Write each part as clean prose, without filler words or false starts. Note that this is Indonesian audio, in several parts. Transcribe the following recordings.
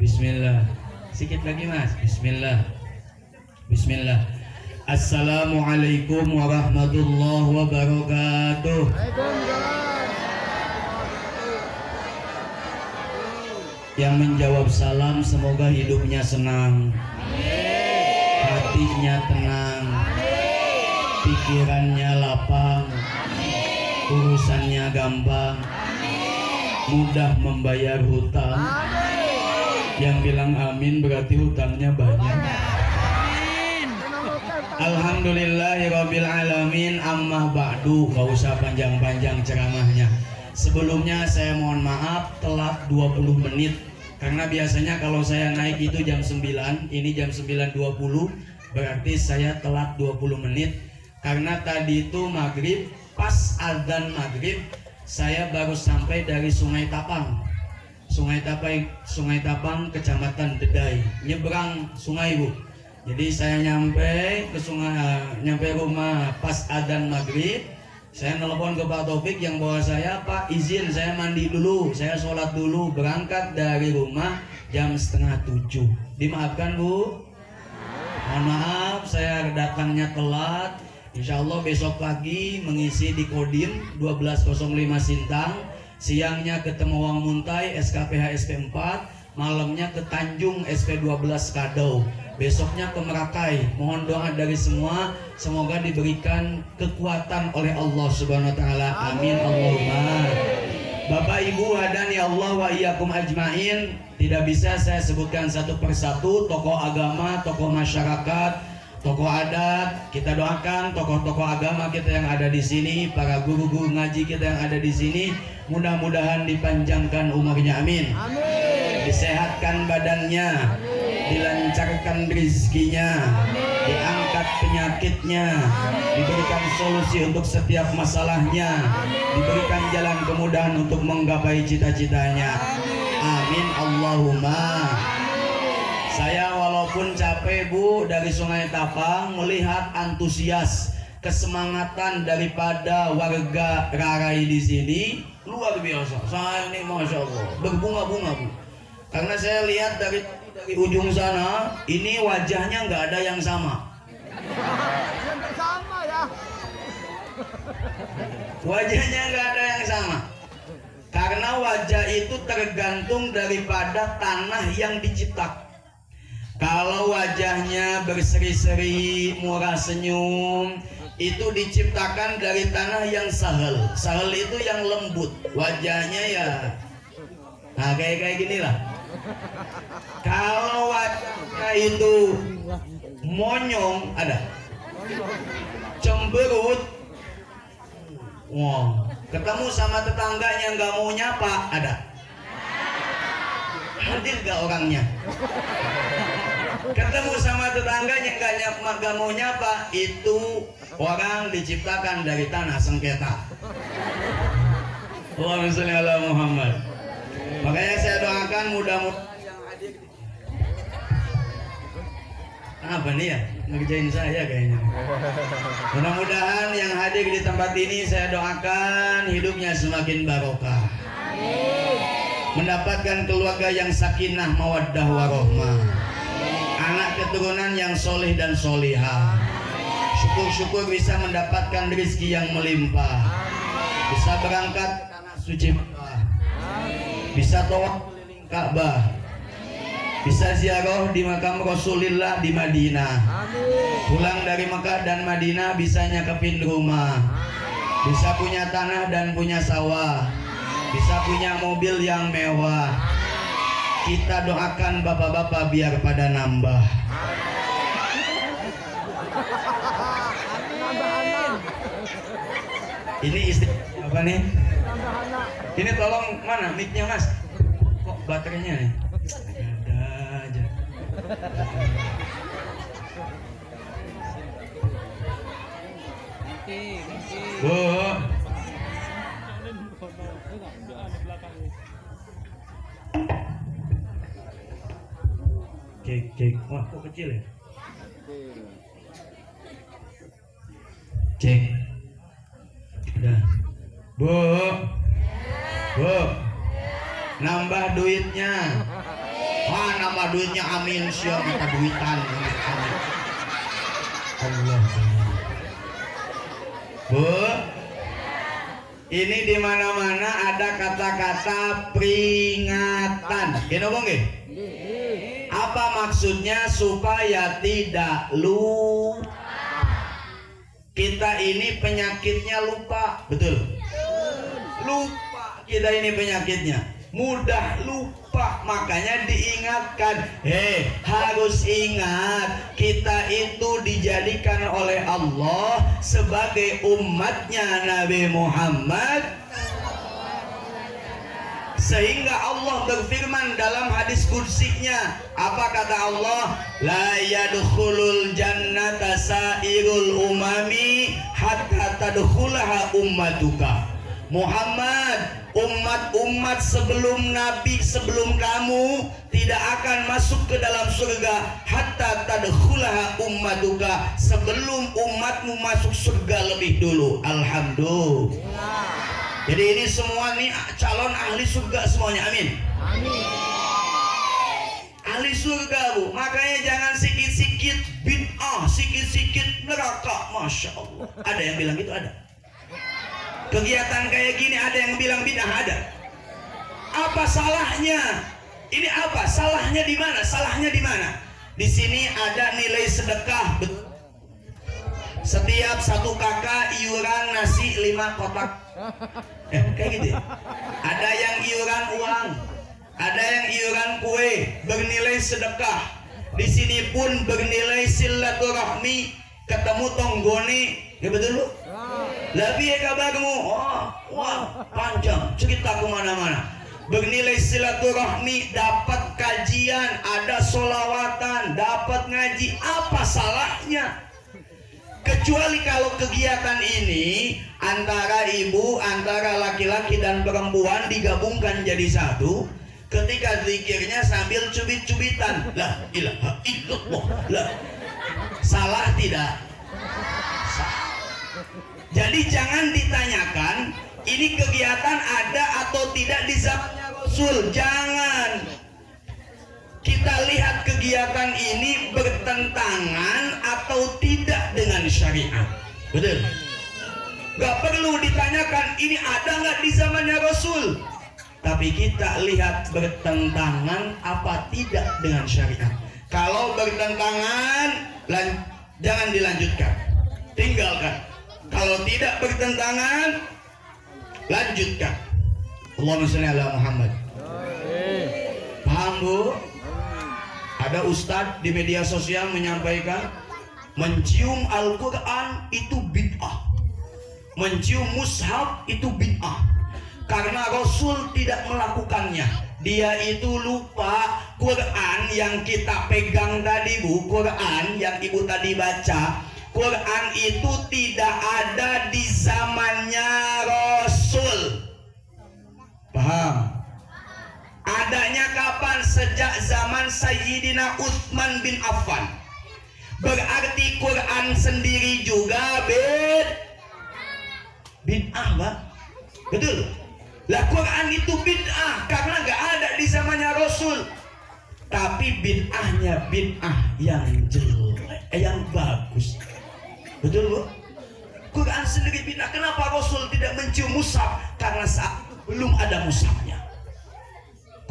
Bismillah. Sikit lagi mas. Bismillah. Bismillah. Assalamualaikum warahmatullahi wabarakatuh. Yang menjawab salam semoga hidupnya senang, hatinya tenang, pikirannya lapang, urusannya gampang, mudah membayar hutang. Yang bilang amin berarti hutangnya banyak. Alhamdulillahirabbil alamin, amma ba'du. Gak usah panjang-panjang ceramahnya. Sebelumnya saya mohon maaf telat 20 menit karena biasanya kalau saya naik itu jam 9, ini jam 9.20, berarti saya telat 20 menit karena tadi itu maghrib, pas azan maghrib saya baru sampai dari Sungai Tapang. Sungai Tapang, Kecamatan Dedai, nyebrang sungai bu. Jadi saya nyampe ke sungai, nyampe rumah pas adzan maghrib. Saya nelpon ke Pak Taufik yang bawa saya, Pak izin saya mandi dulu, saya sholat dulu, berangkat dari rumah jam 6:30. Dimaafkan bu, mohon maaf saya datangnya telat. Insya Allah besok pagi mengisi di Kodim 1205 Sintang. Siangnya ke Temawang Muntai SKPH SP4, malamnya ke Tanjung SP12 Kadau, besoknya ke Merakai. Mohon doa dari semua, semoga diberikan kekuatan oleh Allah Subhanahu wa taala. Amin Allahumma. Bapak Ibu hadani Allah wa iyyakum ajmain. Tidak bisa saya sebutkan satu persatu tokoh agama, tokoh masyarakat, tokoh adat. Kita doakan tokoh-tokoh agama kita yang ada di sini, para guru-guru ngaji kita yang ada di sini. Mudah-mudahan dipanjangkan umurnya, amin. Disehatkan badannya, dilancarkan rezekinya, diangkat penyakitnya, diberikan solusi untuk setiap masalahnya, diberikan jalan kemudahan untuk menggapai cita-citanya. Amin Allahumma. Saya walaupun capek bu dari Sungai Tapang melihat antusias kesemangatan daripada warga Rarai di sini luar biasa. Saya ini masya Allah berbunga-bunga bu. Karena saya lihat dari ujung sana ini wajahnya nggak ada yang sama. Wajahnya nggak ada yang sama. Karena wajah itu tergantung daripada tanah yang diciptakan. Kalau wajahnya berseri-seri, murah senyum, itu diciptakan dari tanah yang sahel. Sahel itu yang lembut. Wajahnya ya, nah kayak gini lah. Kalau wajahnya itu monyong, ada cemberut, wow. Ketemu sama tetangganya nggak mau nyapa, ada. Hadir gak orangnya? Ketemu sama tetangganya nggak mau nyapa, itu orang diciptakan dari tanah sengketa. Allahumma sholli ala Muhammad. Makanya saya doakan mudah-mudahan yang hadir. Apa nih ya? Ngerjain saya kayaknya. Mudah-mudahan yang hadir di tempat ini saya doakan hidupnya semakin barokah. Mendapatkan keluarga yang sakinah mawaddah warohmah, anak keturunan yang soleh dan solihah. Syukur-syukur bisa mendapatkan rezeki yang melimpah, bisa berangkat ke tanah suci Mekah, bisa tawaf keliling Ka'bah, bisa ziarah di makam Rasulullah di Madinah, pulang dari Mekah dan Madinah bisa nyakepin rumah, bisa punya tanah dan punya sawah, bisa punya mobil yang mewah. Kita doakan bapak-bapak biar pada nambah. Ini istri apa nih? Ini tolong mana mic-nya mas? Kok baterainya nih? Ada aja. Bu. Cek. Wah, kok kecil ya? Cek. Udah. Bu. Nambah duitnya. Wah, Masalah duitnya amin siap minta duitan. Amin. Allah. Bu, ini di mana-mana ada kata-kata peringatan. Gini ngomong nggih? Apa maksudnya? Supaya tidak lupa. Kita ini penyakitnya lupa, betul? Lupa kita ini penyakitnya, mudah lupa. Makanya diingatkan, harus ingat kita itu dijadikan oleh Allah sebagai umatnya Nabi Muhammad, sehingga Allah berfirman dalam hadis qudsinya, apa kata Allah? La yadkhulul jannata sairul umami hatta tadkhulaha ummatuka. Muhammad, umat-umat sebelum Nabi, sebelum kamu tidak akan masuk ke dalam surga hatta tadkhulaha ummatuka, sebelum umatmu masuk surga lebih dulu. Alhamdulillah. Jadi ini semua nih calon ahli surga semuanya, amin. Amin. Ahli surga, Bu. Makanya jangan sikit-sikit bid'ah, sikit-sikit neraka. Masya Allah. Ada yang bilang gitu, ada. Kegiatan kayak gini ada yang bilang bid'ah, ada. Apa salahnya? Ini apa? Salahnya di mana? Salahnya di mana? Di sini ada nilai sedekah. Setiap satu kakak iuran nasi 5 kotak. Kayak gitu. Ada yang iuran uang, ada yang iuran kue bernilai sedekah. Di sini pun bernilai silaturahmi, ketemu tonggone, ya betul lu? Lebih kabarmu, wah panjang cerita kemana-mana. Bernilai silaturahmi, dapat kajian, ada solawatan, dapat ngaji. Apa salahnya? Kecuali kalau kegiatan ini antara ibu, antara laki-laki dan perempuan digabungkan jadi satu, ketika zikirnya sambil cubit-cubitan, la ilaha illallah, la. Salah tidak? Salah. Jadi jangan ditanyakan ini kegiatan ada atau tidak di zamannya Rasul. Jangan. Kita lihat kegiatan ini bertentangan atau tidak dengan syariat. Betul? Gak perlu ditanyakan ini ada nggak di zamannya Rasul. Tapi kita lihat bertentangan apa tidak dengan syariat. Kalau bertentangan, jangan dilanjutkan, tinggalkan. Kalau tidak bertentangan, lanjutkan. Allahumma shalli ala Muhammad. Paham, Bu? Ada ustadz di media sosial menyampaikan mencium Al-Quran itu bid'ah, mencium mushaf itu bid'ah, karena Rasul tidak melakukannya. Dia itu lupa Quran yang kita pegang tadi, Bu. Quran yang ibu tadi baca, Quran itu tidak ada di zamannya Rasul. Paham? Adanya kapan? Sejak zaman Sayyidina Utsman bin Affan. Berarti Quran sendiri juga bid'ah, Pak. Betul? Lah Quran itu bid'ah karena gak ada di zamannya Rasul. Tapi bid'ahnya bid'ah yang jelek, yang bagus. Betul, Bu? Quran sendiri bid'ah. Kenapa Rasul tidak mencium mushaf? Karena saat belum ada mushafnya.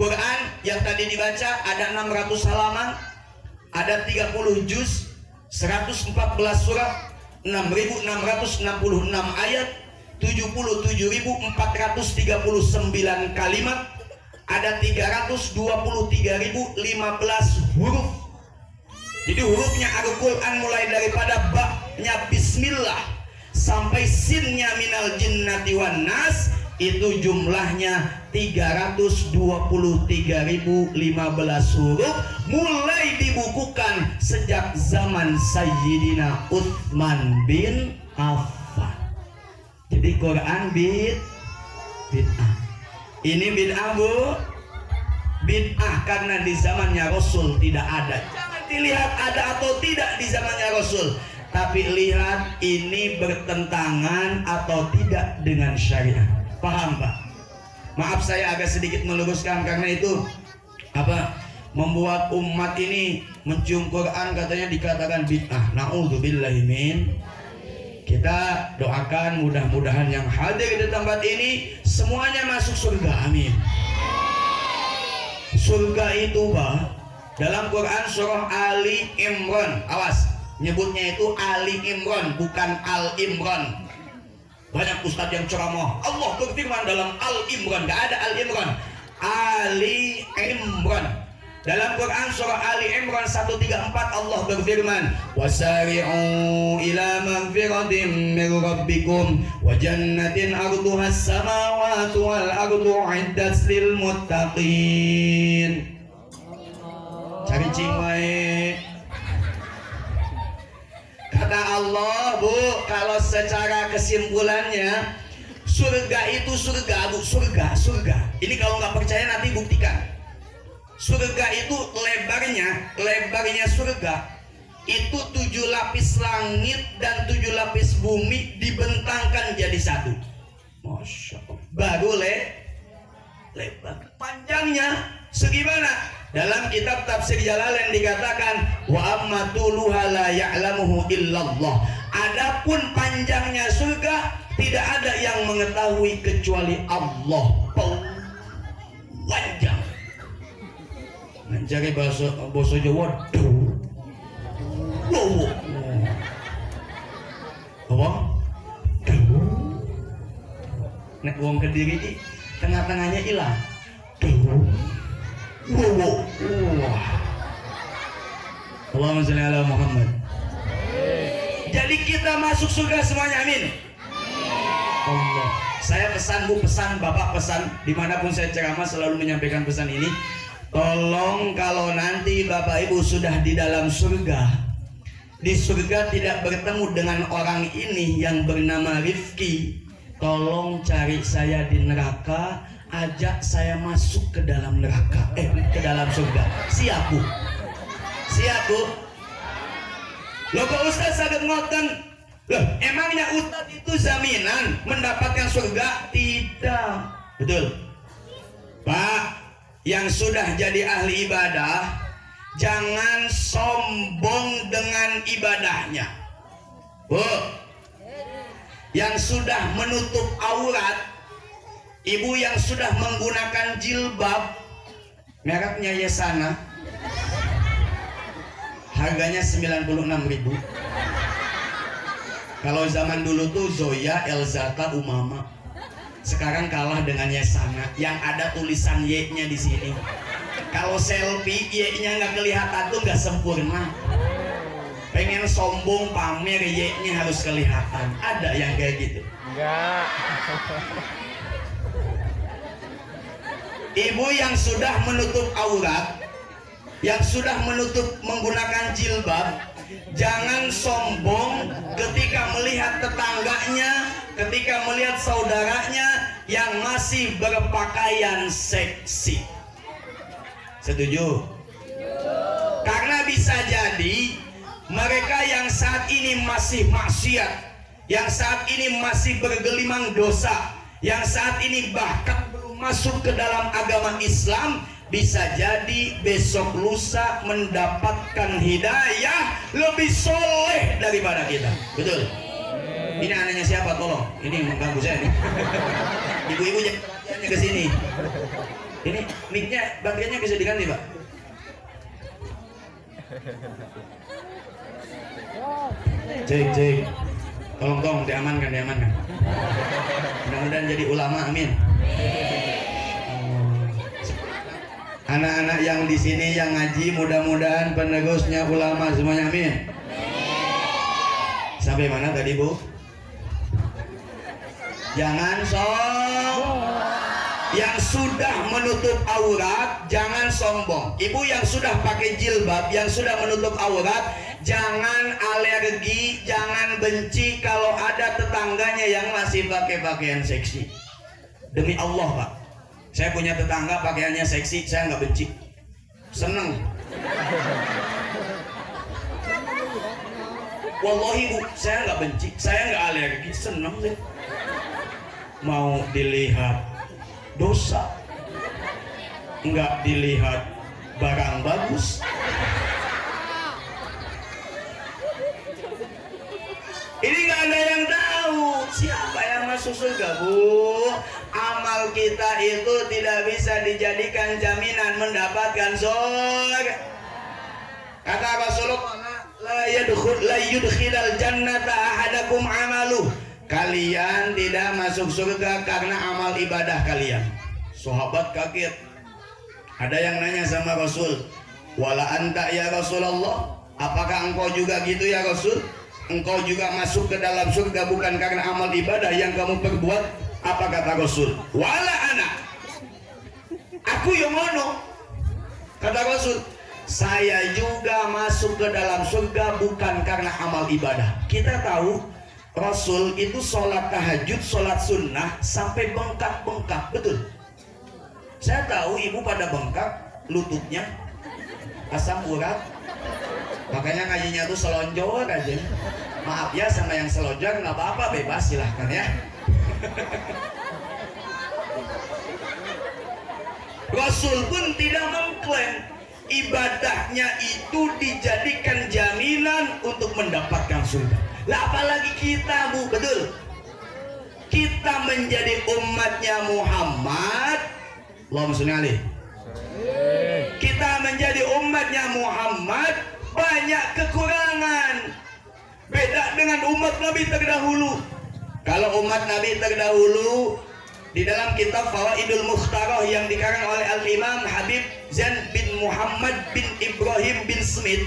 Quran yang tadi dibaca ada 600 halaman, ada 30 juz, 114 surat, 6.666 ayat, 77.439 kalimat, ada 323.015 huruf. Jadi hurufnya Al-Quran mulai daripada ba-nya bismillah sampai sinnya minal jinnati wan nas, itu jumlahnya 323.015 huruf, mulai dibukukan sejak zaman Sayyidina Utsman bin Affan. Jadi Quran bid'ah. Ini bid'ah, Bu. Bid'ah karena di zamannya Rasul tidak ada. Jangan dilihat ada atau tidak di zamannya Rasul, tapi lihat ini bertentangan atau tidak dengan syariat. Paham, Pak? Maaf saya agak sedikit meluruskan karena itu membuat umat ini mencium Quran katanya dikatakan bid'ah. Na'udzubillahi min. Kita doakan mudah-mudahan yang hadir di tempat ini semuanya masuk surga, amin. Surga itu bah, dalam Quran surah Ali Imran, awas, nyebutnya itu Ali Imran bukan Al Imran. Banyak ustadz yang ceramah, Allah berfirman dalam Al Imran, gak ada Al Imran, Ali Imran. Dalam Quran surah Ali Imran 134 Allah berfirman, wasari'u ila magfiratin min rabbikum wa jannatin arduha as-samawati wal ardu 'iddat lil muttaqin. Cari cingwae. Kata Allah, Bu, kalau secara kesimpulannya surga itu surga, Bu, surga. Ini kalau nggak percaya nanti buktikan. Surga itu lebarnya surga itu 7 lapis langit dan 7 lapis bumi dibentangkan jadi satu. Masya Allah. Baru lebar. Panjangnya segimana? Dalam kitab tafsir Jalalain dikatakan wa ammatuluha la ya'lamuhu illallah. Adapun panjangnya surga tidak ada yang mengetahui kecuali Allah. Panjang. Mencari bahasa Jawa. Wow. Apa? Nek wong Kediri iki tengah-tengahnya hilang. Wow. Allahumma shalli ala Muhammad. Jadi kita masuk surga semuanya, amin. Allah. Saya pesan, Bu, pesan, Bapak pesan, dimanapun saya ceramah selalu menyampaikan pesan ini. Tolong kalau nanti Bapak Ibu sudah di dalam surga, di surga tidak bertemu dengan orang ini yang bernama Rifki, tolong cari saya di neraka, ajak saya masuk ke dalam neraka, ke dalam surga. Siap, Bu? Siap, Bu? Loh kok Ustaz saged ngoten? Loh, emangnya Ustaz itu jaminan mendapatkan surga? Tidak. Betul, Pak. Yang sudah jadi ahli ibadah, jangan sombong dengan ibadahnya. Bu, yang sudah menutup aurat, ibu yang sudah menggunakan jilbab, mereknya Yesana, harganya 96.000. Kalau zaman dulu tuh Zoya, Elzata, Umama. Sekarang kalah dengan Yesana yang ada tulisan Y-nya di sini. Kalau selfie Y-nya nggak kelihatan tuh nggak sempurna. Pengen sombong pamer Y-nya harus kelihatan. Ada yang kayak gitu? Enggak. Ibu yang sudah menutup aurat, yang sudah menutup menggunakan jilbab, jangan sombong ketika melihat tetangganya, ketika melihat saudaranya yang masih berpakaian seksi. Setuju? Karena bisa jadi mereka yang saat ini masih maksiat, yang saat ini masih bergelimang dosa, yang saat ini bahkan belum masuk ke dalam agama Islam, bisa jadi besok lusa mendapatkan hidayah lebih soleh daripada kita. Betul? Ini anaknya siapa? Tolong, ini mengganggu saya nih. Ibu-ibu jangan perhatiannya ke sini. Ini mic-nya, baterainya bisa diganti, Pak? Cek. Tolong diamankan. Mudah-mudahan jadi ulama, amin. Anak-anak yang di sini yang ngaji mudah-mudahan penerusnya ulama semuanya, amin. Sampai mana tadi, Bu? Jangan yang sudah menutup aurat jangan sombong. Ibu yang sudah pakai jilbab, yang sudah menutup aurat, jangan alergi, jangan benci kalau ada tetangganya yang masih pakai pakaian seksi. Demi Allah, Pak, saya punya tetangga pakaiannya seksi, saya nggak benci, seneng. Wallahi, Bu, saya nggak benci, saya nggak alergi, seneng sih. Mau dilihat dosa, nggak dilihat barang bagus. Ini nggak ada yang tahu siapa yang masuk surga, Bu. Amal kita itu tidak bisa dijadikan jaminan mendapatkan surga. Kata Rasulullah, la yudkhilal jannata ahadakum amaluh. Kalian tidak masuk surga karena amal ibadah kalian. Sahabat kaget. Ada yang nanya sama Rasul, wala anta ya Rasulullah, apakah engkau juga gitu ya Rasul? Engkau juga masuk ke dalam surga bukan karena amal ibadah yang kamu perbuat? Apa kata Rasul? Wala ana, aku yang ngono. Kata Rasul, saya juga masuk ke dalam surga bukan karena amal ibadah. Kita tahu Rasul itu sholat tahajud, sholat sunnah sampai bengkak-bengkak, betul? Saya tahu ibu pada bengkak lututnya, asam urat. Makanya ngajinya tuh selonjor aja. Maaf ya sama yang selonjor, nggak apa-apa, bebas silahkan ya. Rasul pun tidak mengklaim ibadahnya itu dijadikan jaminan untuk mendapatkan surga. Lah apalagi kita, Bu, betul? Kita menjadi umatnya Muhammad. Allahumma sholli alaihi. Kita menjadi umatnya Muhammad banyak kekurangan. Beda dengan umat Nabi terdahulu. Kalau umat Nabi terdahulu, di dalam kitab Fawaidul Mukhtarah yang dikarang oleh Al-Imam Habib Zain bin Muhammad bin Ibrahim bin Smith,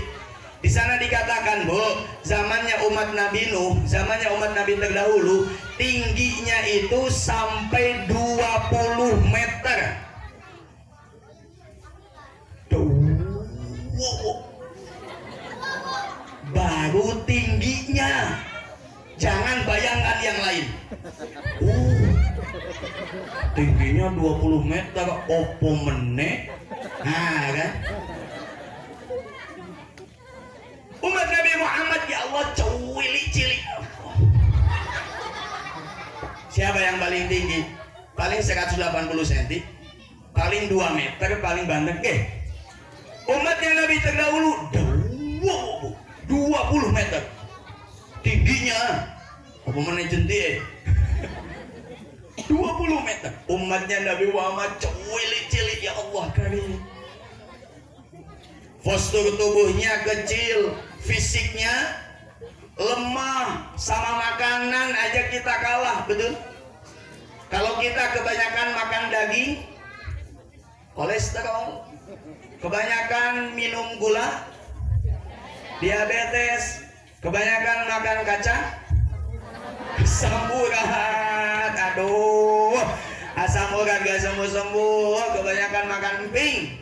di sana dikatakan, Bu, zamannya umat Nabi Nuh, zamannya umat Nabi terdahulu, tingginya itu sampai 20 meter. Baru tingginya, jangan bayangkan yang lain. Tingginya 20 meter, opo meneh. Nah kan, umat Nabi Muhammad, ya Allah, cilik. Siapa yang paling tinggi? Paling 180 cm, paling 2 meter, paling bandeng. Umatnya Nabi terdahulu 20 meter tingginya. Apa mana jentik 20 meter. Umatnya Nabi Muhammad cilik, ya Allah karim. Postur tubuhnya kecil, fisiknya lemah, sama makanan aja kita kalah, betul? Kalau kita kebanyakan makan daging, kolesterol. Kebanyakan minum gula, diabetes. Kebanyakan makan kacang, asam urat. Aduh, asam urat gak sembuh-sembuh. Kebanyakan makan emping,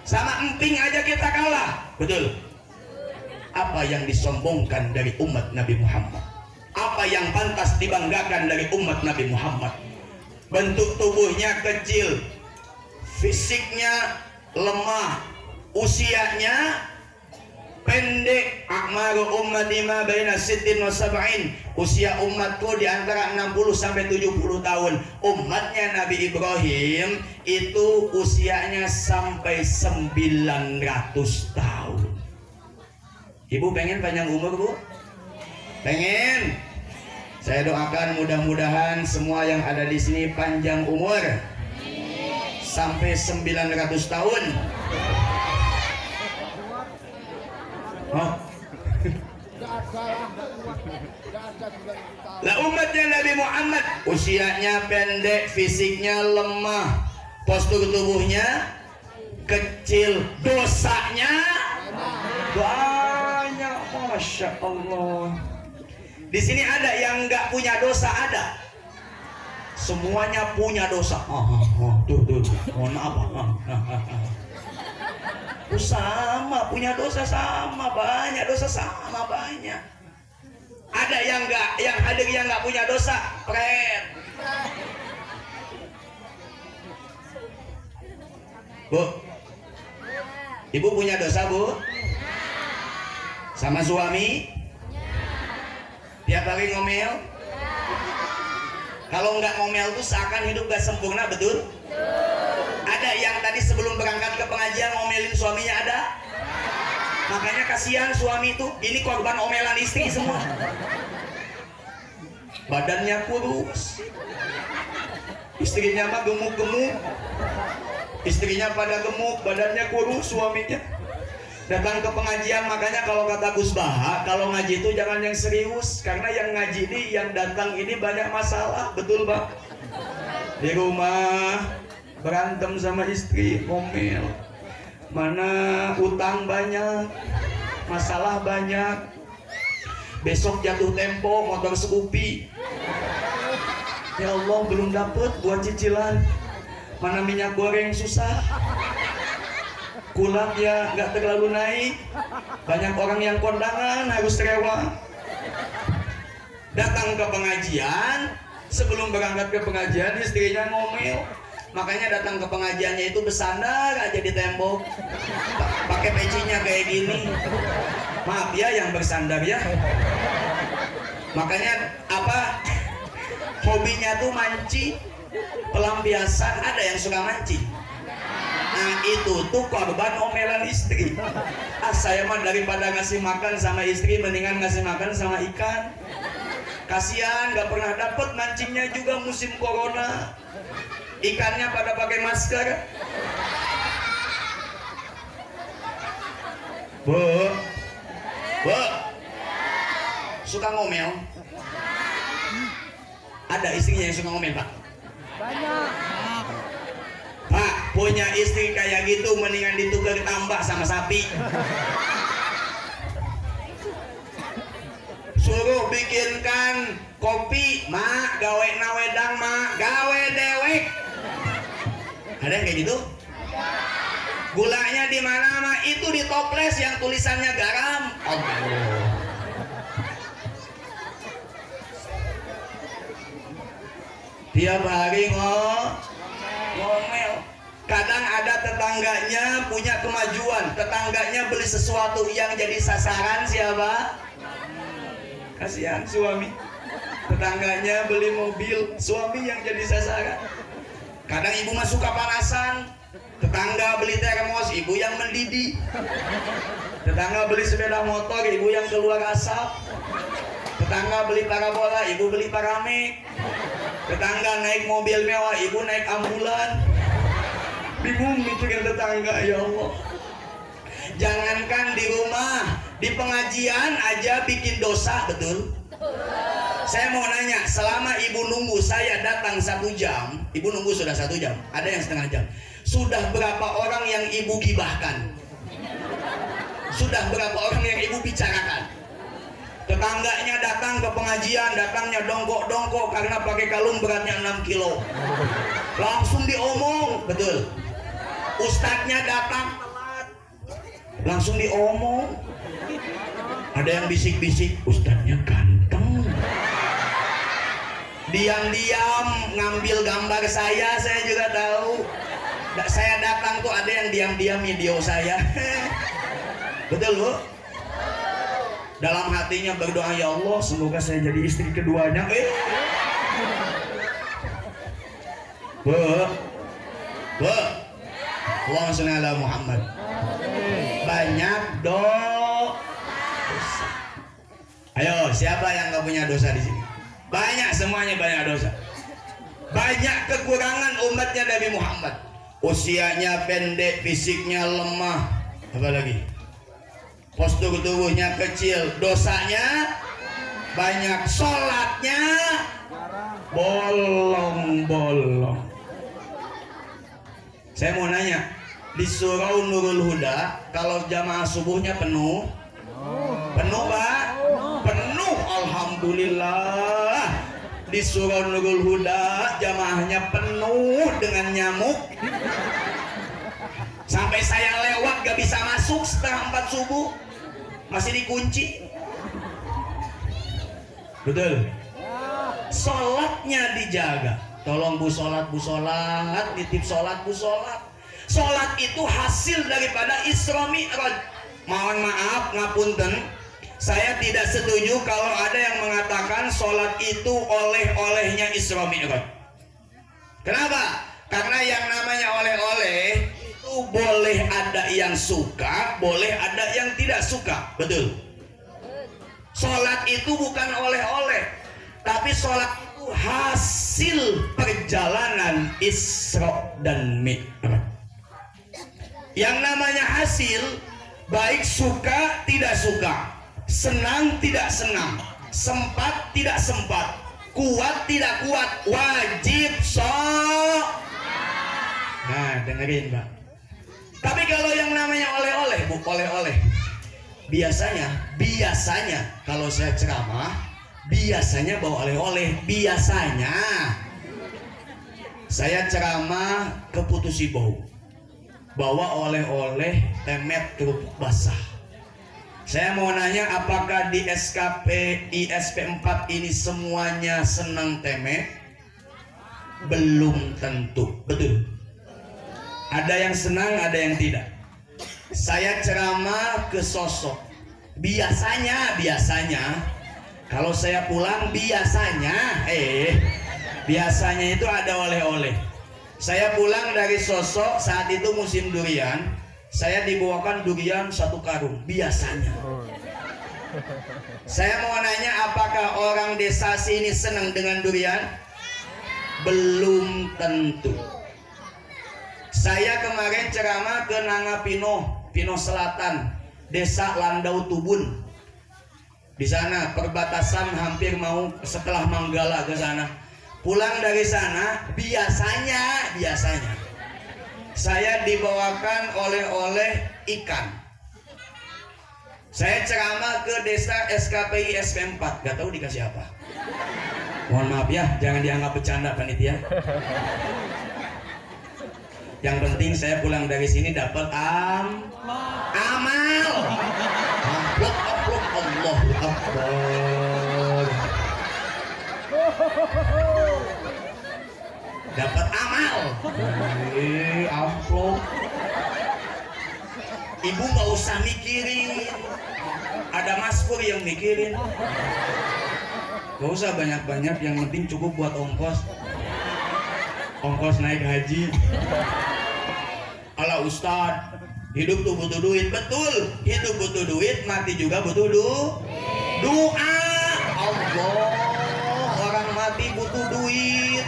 sama emping aja kita kalah, betul? Apa yang disombongkan dari umat Nabi Muhammad? Apa yang pantas dibanggakan dari umat Nabi Muhammad? Bentuk tubuhnya kecil, fisiknya lemah, usianya pendek. Akmaru ummati ma baina sittin wa sab'in. Usia umatku di antara 60 sampai 70 tahun. Umatnya Nabi Ibrahim itu usianya sampai 900 tahun. Ibu pengen panjang umur, Bu? Pengen? Saya doakan mudah-mudahan semua yang ada di sini panjang umur sampai 900 tahun. Oh. Lah umatnya Nabi Muhammad usianya pendek, fisiknya lemah, postur tubuhnya kecil, dosanya banyak. Masya Allah. Di sini ada yang nggak punya dosa, ada. Semuanya punya dosa. Tuh. Mohon maaf. Sama punya dosa, sama banyak dosa, sama banyak. Ada yang nggak, yang hadir yang nggak punya dosa, keren. Bu, ibu punya dosa, Bu? Sama suami? Tiap hari ngomel? Kalau nggak ngomel tuh seakan hidup gak sempurna, betul? Ada yang tadi sebelum berangkat ke pengajian ngomelin suaminya, ada. Makanya kasihan suami itu, ini korban omelan istri semua. Badannya kurus, istrinya mah gemuk-gemuk, istrinya pada gemuk, badannya kurus, suaminya datang ke pengajian. Makanya kalau kata Gus Baha, kalau ngaji itu jangan yang serius, karena yang ngaji ini, yang datang ini banyak masalah. Betul Pak? Di rumah berantem sama istri, ngomel, mana utang banyak, masalah banyak, besok jatuh tempo motor Scoopy, ya Allah belum dapet buat cicilan, mana minyak goreng susah, kulak ya nggak terlalu naik, banyak orang yang kondangan harus rewel. Datang ke pengajian, sebelum berangkat ke pengajian istrinya ngomel. Makanya datang ke pengajiannya itu bersandar aja di tembok, pakai pecinya kayak gini. Maaf ya yang bersandar ya. Makanya apa, hobinya tuh mancing, pelampiasan. Ada yang suka mancing. Nah itu tuh korban omelan istri. Saya mah daripada ngasih makan sama istri, mendingan ngasih makan sama ikan. Kasihan gak pernah dapet, mancingnya juga musim corona, ikannya pada pakai masker. Bu, suka ngomel? Ada istrinya yang suka ngomel Pak? Banyak. Pak, punya istri kayak gitu mendingan ditukar tambah sama sapi. Suruh bikinkan kopi, mak gawe nawedang, mak gawe dewek. Ada yang kayak gitu? Gulanya di mana, mak? Itu di toples yang tulisannya garam. Allah. Tiap hari ngomel. Kadang ada tetangganya punya kemajuan, tetangganya beli sesuatu yang jadi sasaran siapa? Kasihan suami. Tetangganya beli mobil, suami yang jadi sasaran. Kadang ibu mah suka panasan, tetangga beli termos, ibu yang mendidih. Tetangga beli sepeda motor, ibu yang keluar asap. Tetangga beli parabola, ibu beli paramik. Tetangga naik mobil mewah, ibu naik ambulan. Bingung mikirin tetangga, ya Allah. Jangankan di rumah, di pengajian aja bikin dosa, betul? Saya mau nanya, selama ibu nunggu saya datang 1 jam, ibu nunggu sudah 1 jam, ada yang setengah jam. Sudah berapa orang yang ibu gibahkan? Sudah berapa orang yang ibu bicarakan? Tetangganya datang ke pengajian, datangnya dongkok-dongkok karena pakai kalung beratnya 6 kilo. Langsung diomong, betul? Ustadznya datang telat, langsung diomong. Ada yang bisik-bisik, ustadznya ganteng. Diam-diam ngambil gambar saya juga tahu. Saya datang tuh ada yang diam-diam video saya. Betul Bu? Dalam hatinya berdoa, ya Allah semoga saya jadi istri keduanya. Bu, Allahumma sholli ala Muhammad. Banyak dosa. Ayo, siapa yang nggak punya dosa di sini? Banyak, semuanya banyak dosa. Banyak kekurangan umatnya Nabi Muhammad. Usianya pendek, fisiknya lemah, apalagi postur tubuhnya kecil, dosanya banyak, sholatnya bolong-bolong. Saya mau nanya, di Surau Nurul Huda kalau jamaah subuhnya penuh? Penuh Pak? Penuh, alhamdulillah. Di Surau Nurul Huda jamaahnya penuh dengan nyamuk. Sampai saya lewat gak bisa masuk setengah 4 subuh, masih dikunci. Betul? Sholatnya dijaga. Tolong Bu sholat, nitip sholat, Bu sholat. Sholat itu hasil daripada Isra Mi'raj. Mohon maaf, ngapunten, saya tidak setuju kalau ada yang mengatakan sholat itu oleh-olehnya Isra Mi'raj. Kenapa? Karena yang namanya oleh-oleh itu boleh ada yang suka, boleh ada yang tidak suka. Betul. Sholat itu bukan oleh-oleh, tapi sholat itu hasil perjalanan Isra dan Mi'raj. Yang namanya hasil, baik suka tidak suka, senang tidak senang, sempat tidak sempat, kuat tidak kuat, wajib Nah, dengerin Pak. Tapi kalau yang namanya oleh-oleh, oleh-oleh, biasanya kalau saya ceramah, biasanya bawa oleh-oleh. Biasanya saya ceramah ke Putusibau, bawa oleh-oleh temet kerupuk basah. Saya mau nanya, apakah di SKP ISP 4 ini semuanya senang temet? Belum tentu. Betul. Ada yang senang, ada yang tidak. Saya ceramah ke Sosok. Biasanya kalau saya pulang biasanya itu ada oleh-oleh. Saya pulang dari Sosok, saat itu musim durian, saya dibawakan durian 1 karung. Biasanya. Saya mau nanya, apakah orang desa sini senang dengan durian? Belum tentu. Saya kemarin ceramah ke Nangapino, Pino Selatan, Desa Landau Tubun. Di sana perbatasan, hampir mau setelah Manggala ke sana. Pulang dari sana, biasanya saya dibawakan oleh-oleh ikan. Saya ceramah ke desa SKPI SP 4, gak tahu dikasih apa. Mohon maaf ya, jangan dianggap bercanda panitia. Yang penting saya pulang dari sini dapat amal. Amplop, Allahu Akbar. Dapat amal. Amplop. Ibu nggak usah mikirin. Ada Mas Pur yang mikirin. Gak usah banyak-banyak, yang penting cukup buat ongkos. Ongkos naik haji. Ala Ustad, hidup tuh butuh duit. Betul, hidup butuh duit, mati juga butuh doa. Allah, orang mati butuh duit.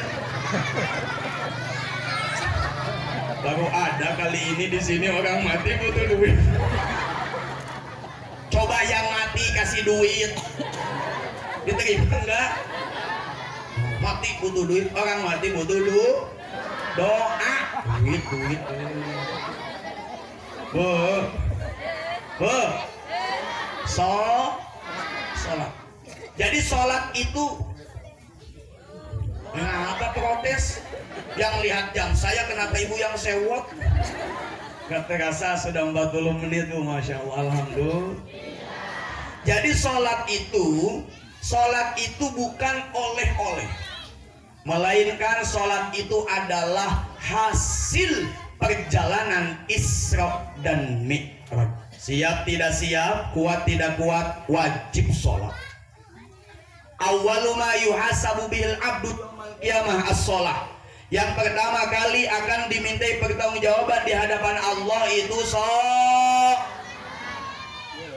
Baru ada kali ini di sini orang mati butuh duit. Coba yang mati kasih duit, diterima enggak? Mati butuh duit, orang mati butuh doa. Duit. Sholat. Jadi sholat itu, apa protes? Yang lihat jam saya, kenapa ibu yang sewot? Gak terasa sudah 40 menit tuh, Masya Allah, Alhamdulillah. Jadi sholat itu bukan oleh-oleh, melainkan sholat itu adalah hasil perjalanan Isra dan Mi'raj. Siap tidak siap, kuat tidak kuat, wajib sholat. Awwalu ma yuhasabu bihil abdu qiyamah as-sholat. Yang pertama kali akan dimintai pertanggungjawaban di hadapan Allah itu sholat.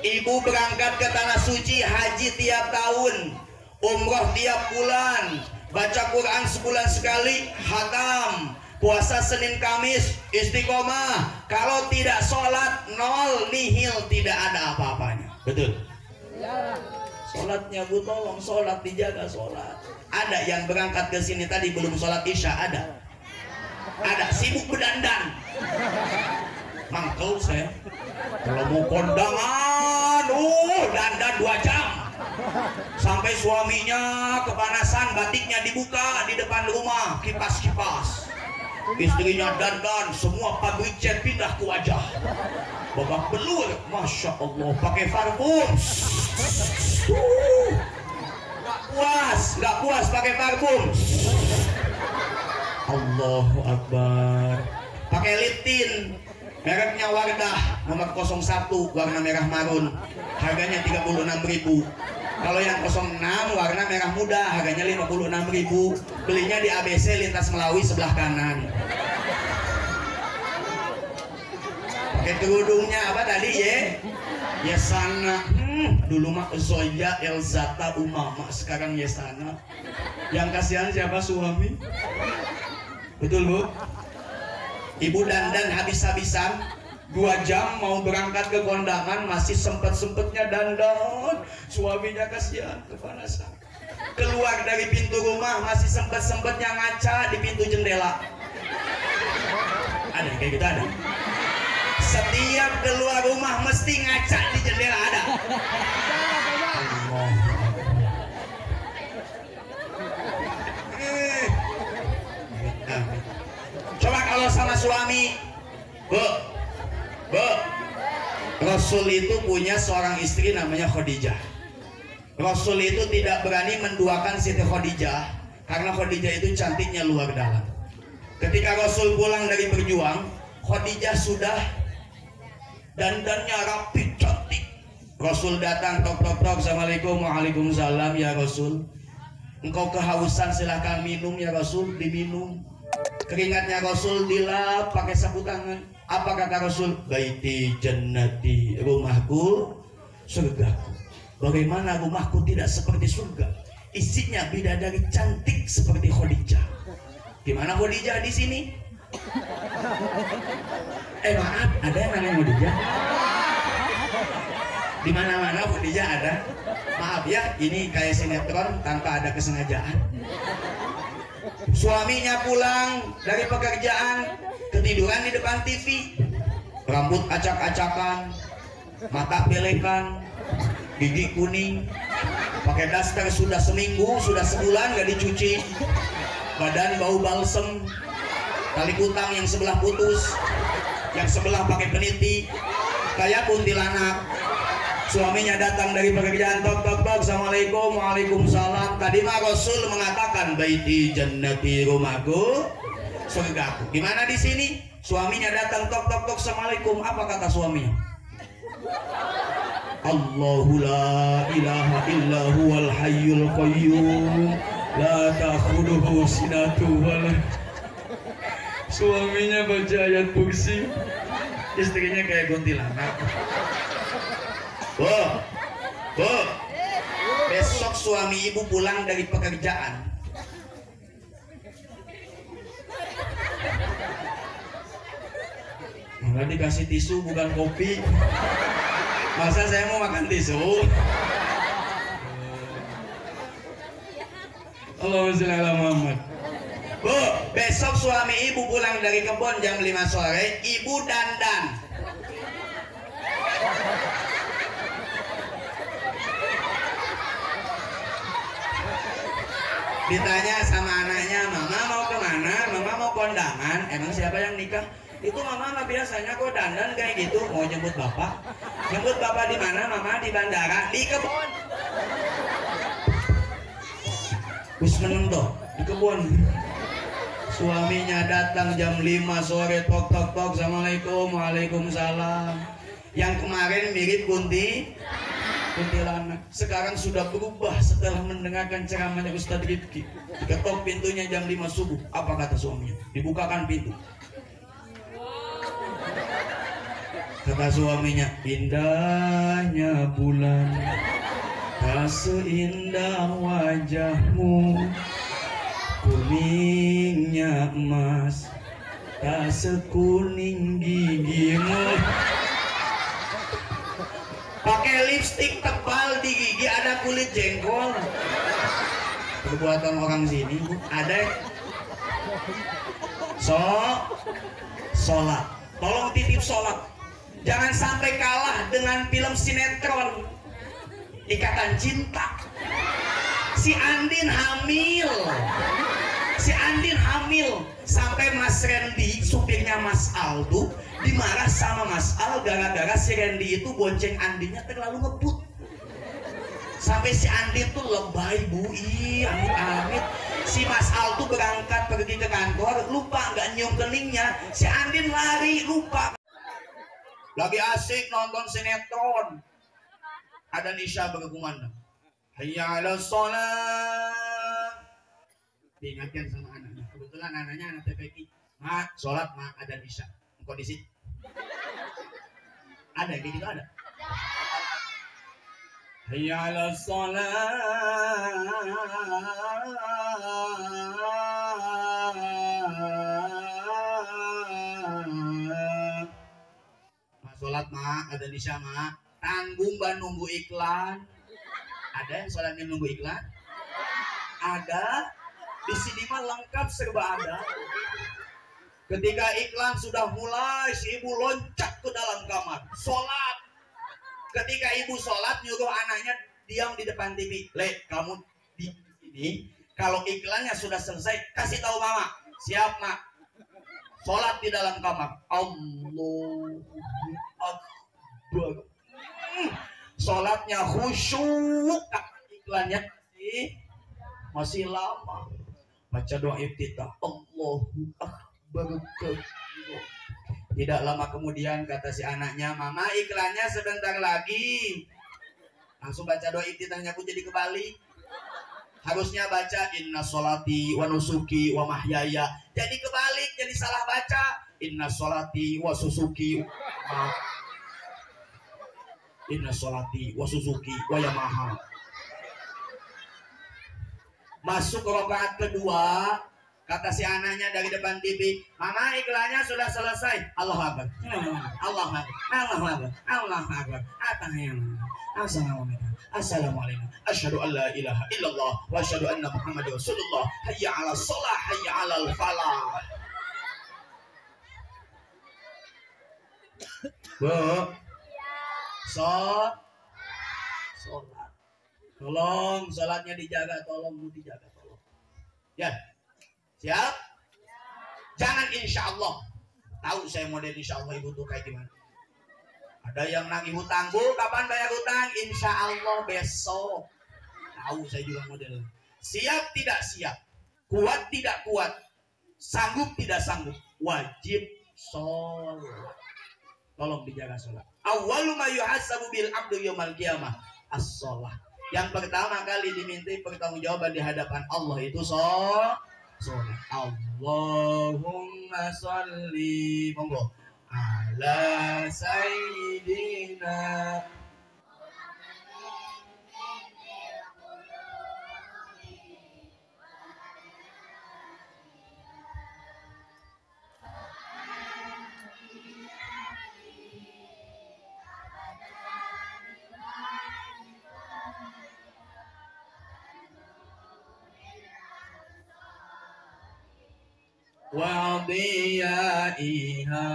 Ibu berangkat ke tanah suci, haji tiap tahun, umroh tiap bulan, baca Quran sebulan sekali, khatam, puasa Senin Kamis, istiqomah. Kalau tidak sholat, nol, nihil, tidak ada apa-apanya. Betul? Sholatnya Bu, tolong sholat, dijaga sholat. Ada yang berangkat ke sini tadi belum sholat isya, ada sibuk berdandan. Mangkel saya kalau mau kondangan, dandan 2 jam sampai suaminya kepanasan, batiknya dibuka di depan rumah, kipas-kipas. Istrinya dandan, semua pabrik cat pindah ke wajah, babak belur, Masya Allah, pakai parfum. Gak puas pakai parfum. Allahu Akbar. Pakai lip tint, mereknya Wardah nomor 01, warna merah marun, harganya 36.000. Kalau yang 06 warna merah muda, harganya 56.000. Belinya di ABC Lintas Melawi sebelah kanan. Pakai kerudungnya apa tadi ya? Yesana. Dulu mah Zoya Elzata Umama, sekarang Yesana. Yang kasihan siapa? Suami. Betul Bu? Ibu dandan habis-habisan 2 jam mau berangkat ke kondangan, masih sempet-sempetnya dandan. Suaminya kasihan, kepanasan. Keluar dari pintu rumah masih sempet-sempetnya ngaca di pintu jendela. Ada kayak gitu, ada. Setiap keluar rumah mesti ngaca di jendela, ada. Coba kalau sama suami, Bu, Rasul itu punya seorang istri namanya Khadijah. Rasul itu tidak berani menduakan Siti Khadijah karena Khadijah itu cantiknya luar dalam. Ketika Rasul pulang dari berjuang, Khadijah sudah dandannya rapi cantik. Rasul datang, tok tok tok, assalamualaikum, waalaikumsalam ya Rasul. Engkau kehausan, silahkan minum ya Rasul. Diminum. Keringatnya Rasul dilap pakai sapu tangan. Apa kata Rasul? Baiti jannati, rumahku surgaku. Bagaimana rumahku tidak seperti surga? Isinya bidadari cantik seperti Khadijah. Gimana Khadijah di sini? Maaf, ada yang namanya Khadijah? Di mana-mana Khadijah ada. Maaf ya, ini kayak sinetron tanpa ada kesengajaan. Suaminya pulang dari pekerjaan, ketiduran di depan TV, rambut acak-acakan, mata pelekan, gigi kuning, pakai daster sudah seminggu, sudah sebulan gak dicuci, badan bau balsem, tali kutang yang sebelah putus, yang sebelah pakai peniti, kayak kuntilanak. Suaminya datang dari pekerjaan, tok tok tok, assalamualaikum, waalaikumsalam. Tadi mah Rasul mengatakan baiti jannati, rumahku surgaku. Gimana di sini? Suaminya datang, tok tok tok, assalamualaikum. Apa kata suaminya? Allahu la ilaha illa huwal hayyul qayyum la ta'khudhuhu sinatun wala. Suaminya baca ayat kursi, istrinya kayak kuntilanak. Bu, besok suami ibu pulang dari pekerjaan. Malah dikasih tisu bukan kopi. Masa saya mau makan tisu? Allahumma sholli ala Muhammad. Bu, besok suami ibu pulang dari kebun jam 5 sore, ibu dandan. Ditanya sama anaknya, mama mau kemana? Mama mau kondangan. Emang siapa yang nikah? Itu mama mah biasanya kok dandan kayak gitu. Mau jemput bapak? Jemput bapak di mana? Mama di bandara, di kebun. Wis meneng toh, di kebun. Suaminya datang jam 5 sore, tok tok tok, assalamualaikum, waalaikumsalam. Yang kemarin mirip kuntilanak, sekarang sudah berubah setelah mendengarkan ceramahnya Ustadz Rifki. Diketok pintunya jam 5 subuh. Apa kata suaminya? Dibukakan pintu. Kata suaminya, indahnya bulan, tak seindah wajahmu, kuningnya emas, tak sekuning gigimu. Pakai lipstik tebal di gigi, ada kulit jengkol. Perbuatan orang sini, Bu. Ada sholat. Tolong titip sholat. Jangan sampai kalah dengan film sinetron Ikatan Cinta. Si Andin hamil. Sampai Mas Randy, supirnya Mas Al tuh dimarah sama Mas Al gara-gara si Randy itu bonceng Andinnya terlalu ngebut. Sampai si Andin tuh lebay, Bu. Amit-amit. Si Mas Al tuh berangkat pergi ke kantor, lupa nggak nyium keningnya. Si Andin lari, lupa. Lagi asik nonton sinetron, ada Nisha berkumandang. Hayya 'alas shalah. Diingatkan sama anaknya. Kebetulan anaknya anak TPQ. Mak, sholat mak ada isya. Kondisi ada kayak gitu ada. Hayya 'alas shalah. Mak sholat mak ada isya mak. Tanggung ban nunggu iklan. Ada yang sholatnya nunggu iklan? Ada. Di sini mah lengkap serba ada. Ketika iklan sudah mulai, si ibu loncat ke dalam kamar, sholat. Ketika ibu sholat, nyuruh anaknya diam di depan TV. Le, kamu di sini. Kalau iklannya sudah selesai, kasih tahu mama. Siap nak. Sholat di dalam kamar. Allahu Akbar. Sholatnya khusyuk, iklannya masih lama. Baca doa iftitah, Allahu Akbar. Tidak lama kemudian kata si anaknya, mama iklannya sebentar lagi. Langsung baca doa iftitahnya pun jadi kebalik. Harusnya baca inna sholati wa nusuki wa mahyaya. Jadi kebalik, jadi salah baca. Inna sholati wa susuki. Inna sholati wa suzuki wa yamaha. Masuk ke rakaat kedua, kata si anaknya dari depan TV, mama iklannya sudah selesai. Allahu Akbar. Allahu Akbar. Allahu Akbar. Allahu Akbar. Assalamualaikum. Assalamualaikum. Asyhadu an la ilaha illallah wa asyhadu anna Muhammadar Rasulullah. Hayya 'alas shalah, hayya 'alal falah. Bu. Sholat. Tolong sholatnya dijaga, tolong bu dijaga, tolong. Ya, siap? Jangan insya Allah. Tahu saya model insya Allah ibu tuh kayak gimana? Ada yang nagih hutang, bu kapan bayar hutang? Insya Allah besok. Tahu saya juga model. Siap tidak siap, kuat tidak kuat, sanggup tidak sanggup, wajib sholat. Tolong dijaga sholat. Awwalu ma yuhasabu bil abdu yaumal qiyamah as-shalah. Yang pertama kali dimintai pertanggungjawaban di hadapan Allah itu sholat. Allahumma sholli monggo ala sayyidina wa diyaiha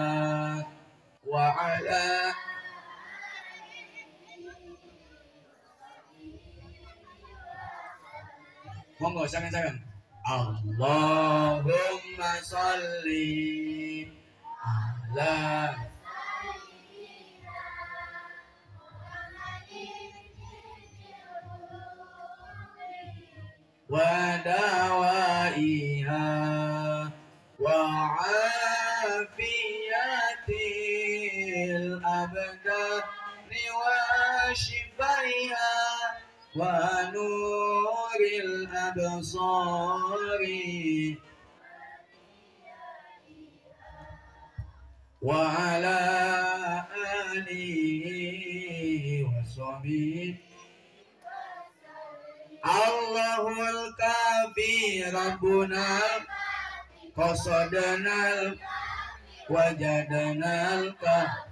wa ala monggo sangan-sangan Allahumma sholli ala wa dawaiha wa afiyatil abdani wa shifaiha wa nuril absari wa ala alihi wa sahbihi Allahul kafi Rabbuna qasadanal wajadanal ka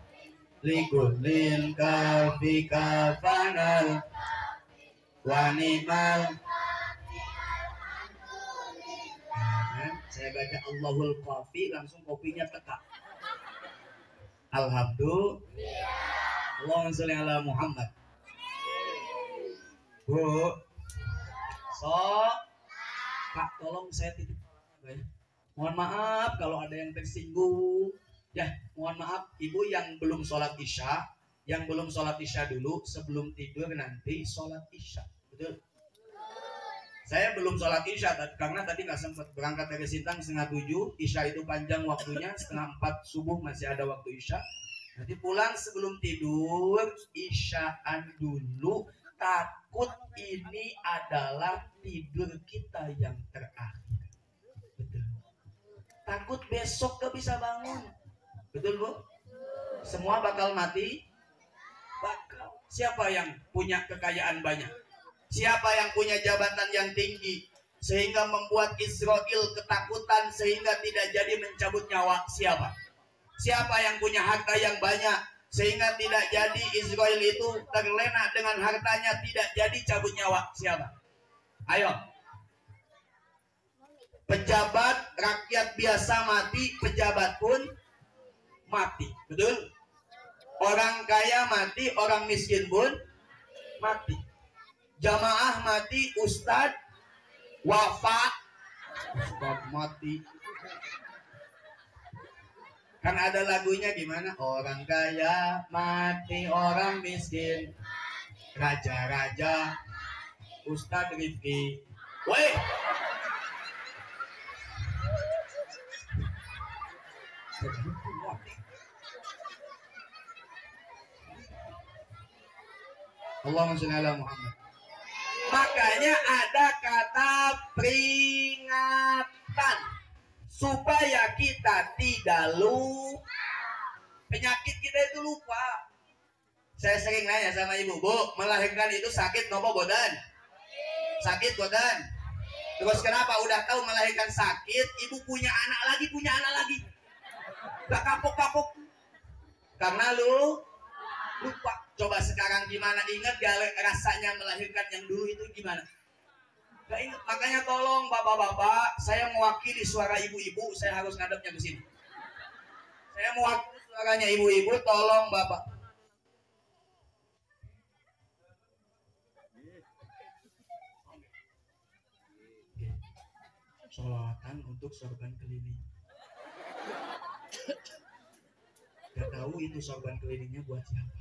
likullil kafi kafanal wanimal. Saya baca Allahul kafi langsung kopinya teka. Alhamdulillah. Allahumma sholli ala Muhammad. Bu Kak, tolong saya titip. Mohon maaf kalau ada yang tersinggung. Ya, mohon maaf ibu yang belum sholat isya, yang belum sholat isya dulu sebelum tidur nanti sholat isya. Betul? Saya belum sholat isya karena tadi nggak sempat berangkat dari Sintang 6:30. Isya itu panjang waktunya, 3:30 subuh masih ada waktu isya. Nanti pulang sebelum tidur isyaan dulu. Takut ini adalah tidur kita yang terakhir. Betul. Takut besok gak bisa bangun. Betul Bu? Semua bakal mati. Bakal. Siapa yang punya kekayaan banyak? Siapa yang punya jabatan yang tinggi sehingga membuat Israel ketakutan sehingga tidak jadi mencabut nyawa? Siapa? Siapa yang punya harta yang banyak sehingga tidak jadi Israel itu terlena dengan hartanya, tidak jadi cabut nyawa? Siapa? Ayo. Pejabat, rakyat biasa mati, pejabat pun mati. Betul? Orang kaya mati, orang miskin pun mati. Jamaah mati, ustadz wafat, ustadz mati. Kan ada lagunya gimana? Orang kaya mati, orang miskin, raja-raja, ustadz Rifki. Woi, Allahumma sholli ala Muhammad. Makanya ada kata peringatan supaya kita tidak lupa. Penyakit kita itu lupa. Saya sering nanya sama ibu, Bu, melahirkan itu sakit nopo bodan? Sakit bodan. Terus kenapa udah tahu melahirkan sakit, ibu punya anak lagi? Gak kapok-kapok. Karena lupa. Coba sekarang gimana, ingat gak rasanya melahirkan yang dulu itu gimana? Gak ingat. Makanya tolong bapak-bapak, saya mewakili suara ibu-ibu, saya harus ngadepnya ke sini. Saya mewakili suaranya ibu-ibu, tolong bapak. Sholawatan untuk sorban keliling. Gak tahu itu sorban kelilingnya buat siapa.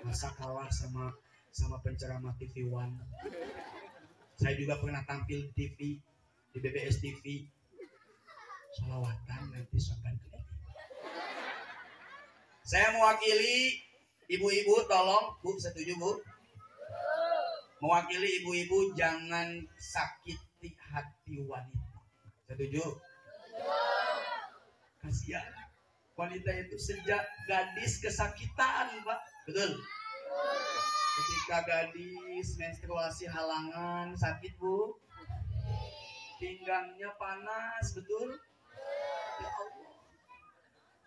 Masa kalah sama penceramah TV One. Saya juga pernah tampil di TV, di BBS TV. Sholawatan nanti sorban keliling. Saya mewakili ibu-ibu, tolong Bu, setuju Bu? Mewakili ibu-ibu, jangan sakiti hati wanita. Setuju? Kasihan. Wanita itu sejak gadis kesakitan, Pak. Betul? Ketika gadis menstruasi halangan, sakit Bu. Pinggangnya panas, betul? Ya Allah.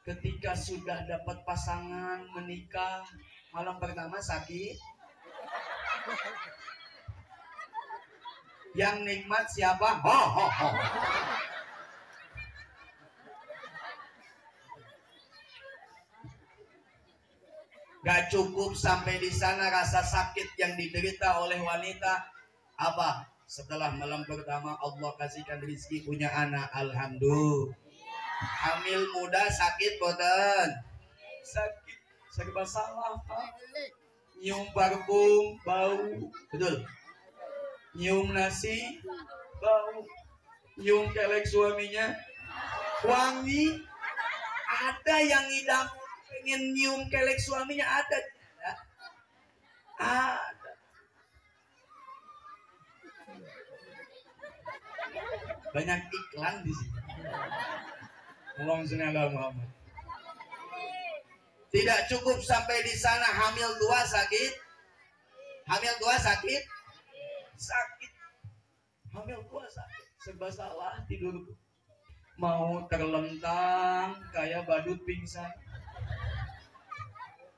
Ketika sudah dapat pasangan, menikah, malam pertama sakit. Yang nikmat siapa? Ho, ho, ho. Gak cukup sampai di sana rasa sakit yang diderita oleh wanita. Apa? Setelah malam pertama Allah kasihkan rezeki punya anak, alhamdulillah. Hamil muda sakit boten? Sakit, serba salah Pak. Nyium parfum bau, betul? Nyium nasi bau, nyium kelek suaminya wangi. Ada yang idam pengen nyium kelek suaminya, ada. Ada. Banyak iklan di sini. Allahumma sholli ala Muhammad. Tidak cukup sampai di sana, hamil tua sakit. Hamil tua sakit. Sakit. Hamil tua sakit. Serba salah tidur. Mau terlentang kayak badut pingsan.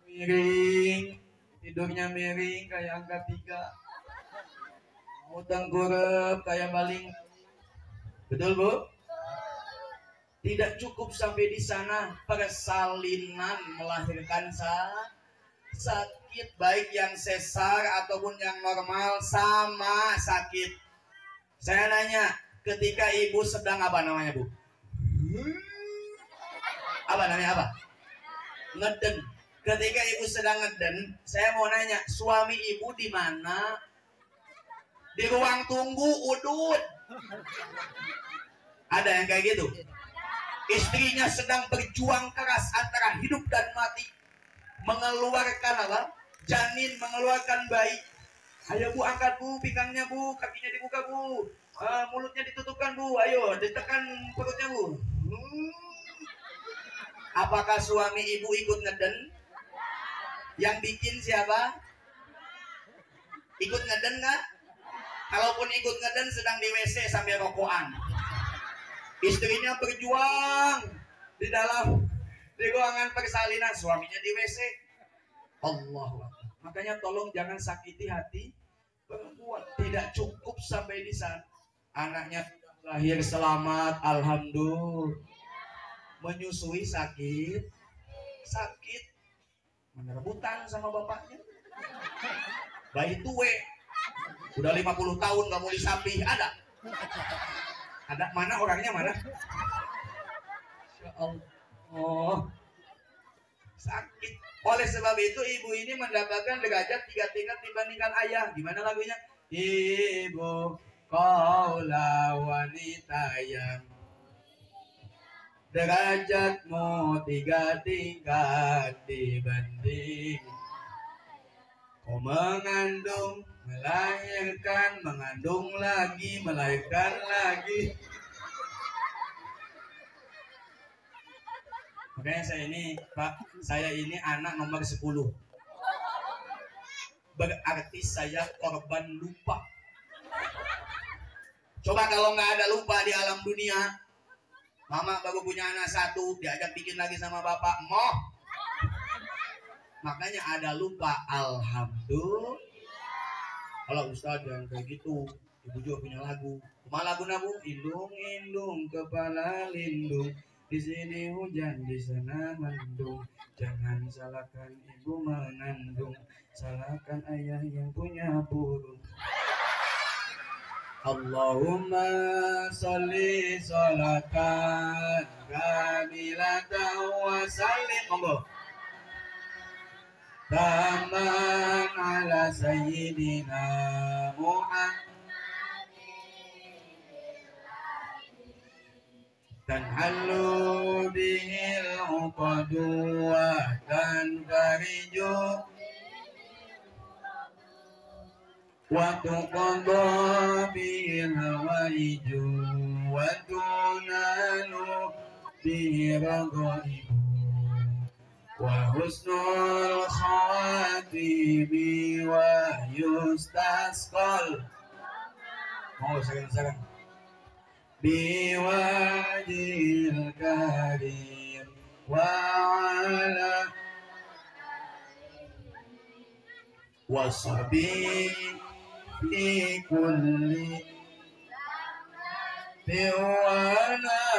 Miring, tidurnya miring kayak angka 3. Mau tengkurap kayak maling. Betul Bu? Tidak cukup sampai di sana, persalinan melahirkan sakit, baik yang sesar ataupun yang normal sama sakit. Saya nanya, ketika ibu sedang apa namanya Bu? Apa namanya apa? Ngeden. Ketika ibu sedang ngeden, saya mau nanya, suami ibu di mana? Di ruang tunggu udut. Ada yang kayak gitu? Istrinya sedang berjuang keras antara hidup dan mati, mengeluarkan apa? Janin mengeluarkan bayi. Ayo bu, angkat bu, pinggangnya bu, kakinya dibuka bu, mulutnya ditutupkan bu, ayo ditekan perutnya bu. Apakah suami ibu ikut ngeden? Yang bikin siapa? Ikut ngeden nggak? Kalaupun ikut ngeden sedang di WC sambil rokokan. Istrinya berjuang di dalam di ruangan persalinan, suaminya di WC. Allah. Makanya tolong jangan sakiti hati perempuan. Tidak cukup sampai di sana. Anaknya lahir selamat, alhamdulillah. Menyusui sakit, menerebutan sama bapaknya. Bayi tuwe, udah 50 tahun gak mau disapih, ada mana orangnya mana? Ya Allah, sakit. Oleh sebab itu ibu ini mendapatkan derajat 3 tingkat dibandingkan ayah. Gimana lagunya? Ibu kaulah wanita yang derajatmu 3 tingkat dibanding. Kau mengandung, melahirkan, mengandung lagi, melahirkan lagi. Makanya saya ini anak nomor 10. Berarti saya korban lupa. Coba kalau nggak ada lupa di alam dunia, mama baru punya anak 1, diajak bikin lagi sama bapak, moh. Makanya ada lupa, alhamdulillah. Kalau Ustaz jangan kayak gitu, ibu juga punya lagu. Kemana lagu nabu? Indung indung kepala lindung, di sini hujan, di sana mendung. Jangan salahkan ibu mengandung, salahkan ayah yang punya burung. Allahumma sholli sholatan kamilatan wa sallim. Monggo. Taman ala sayyidina Muhammad dan halu bihil uqadu wa tanfariju wa tuqadha bihil hawaiju wa tunalu bihi radaibu wa husnul khawatimi wa yustasqal. Mau sekarang biwajil karim wa ala wasabi fi kulli wa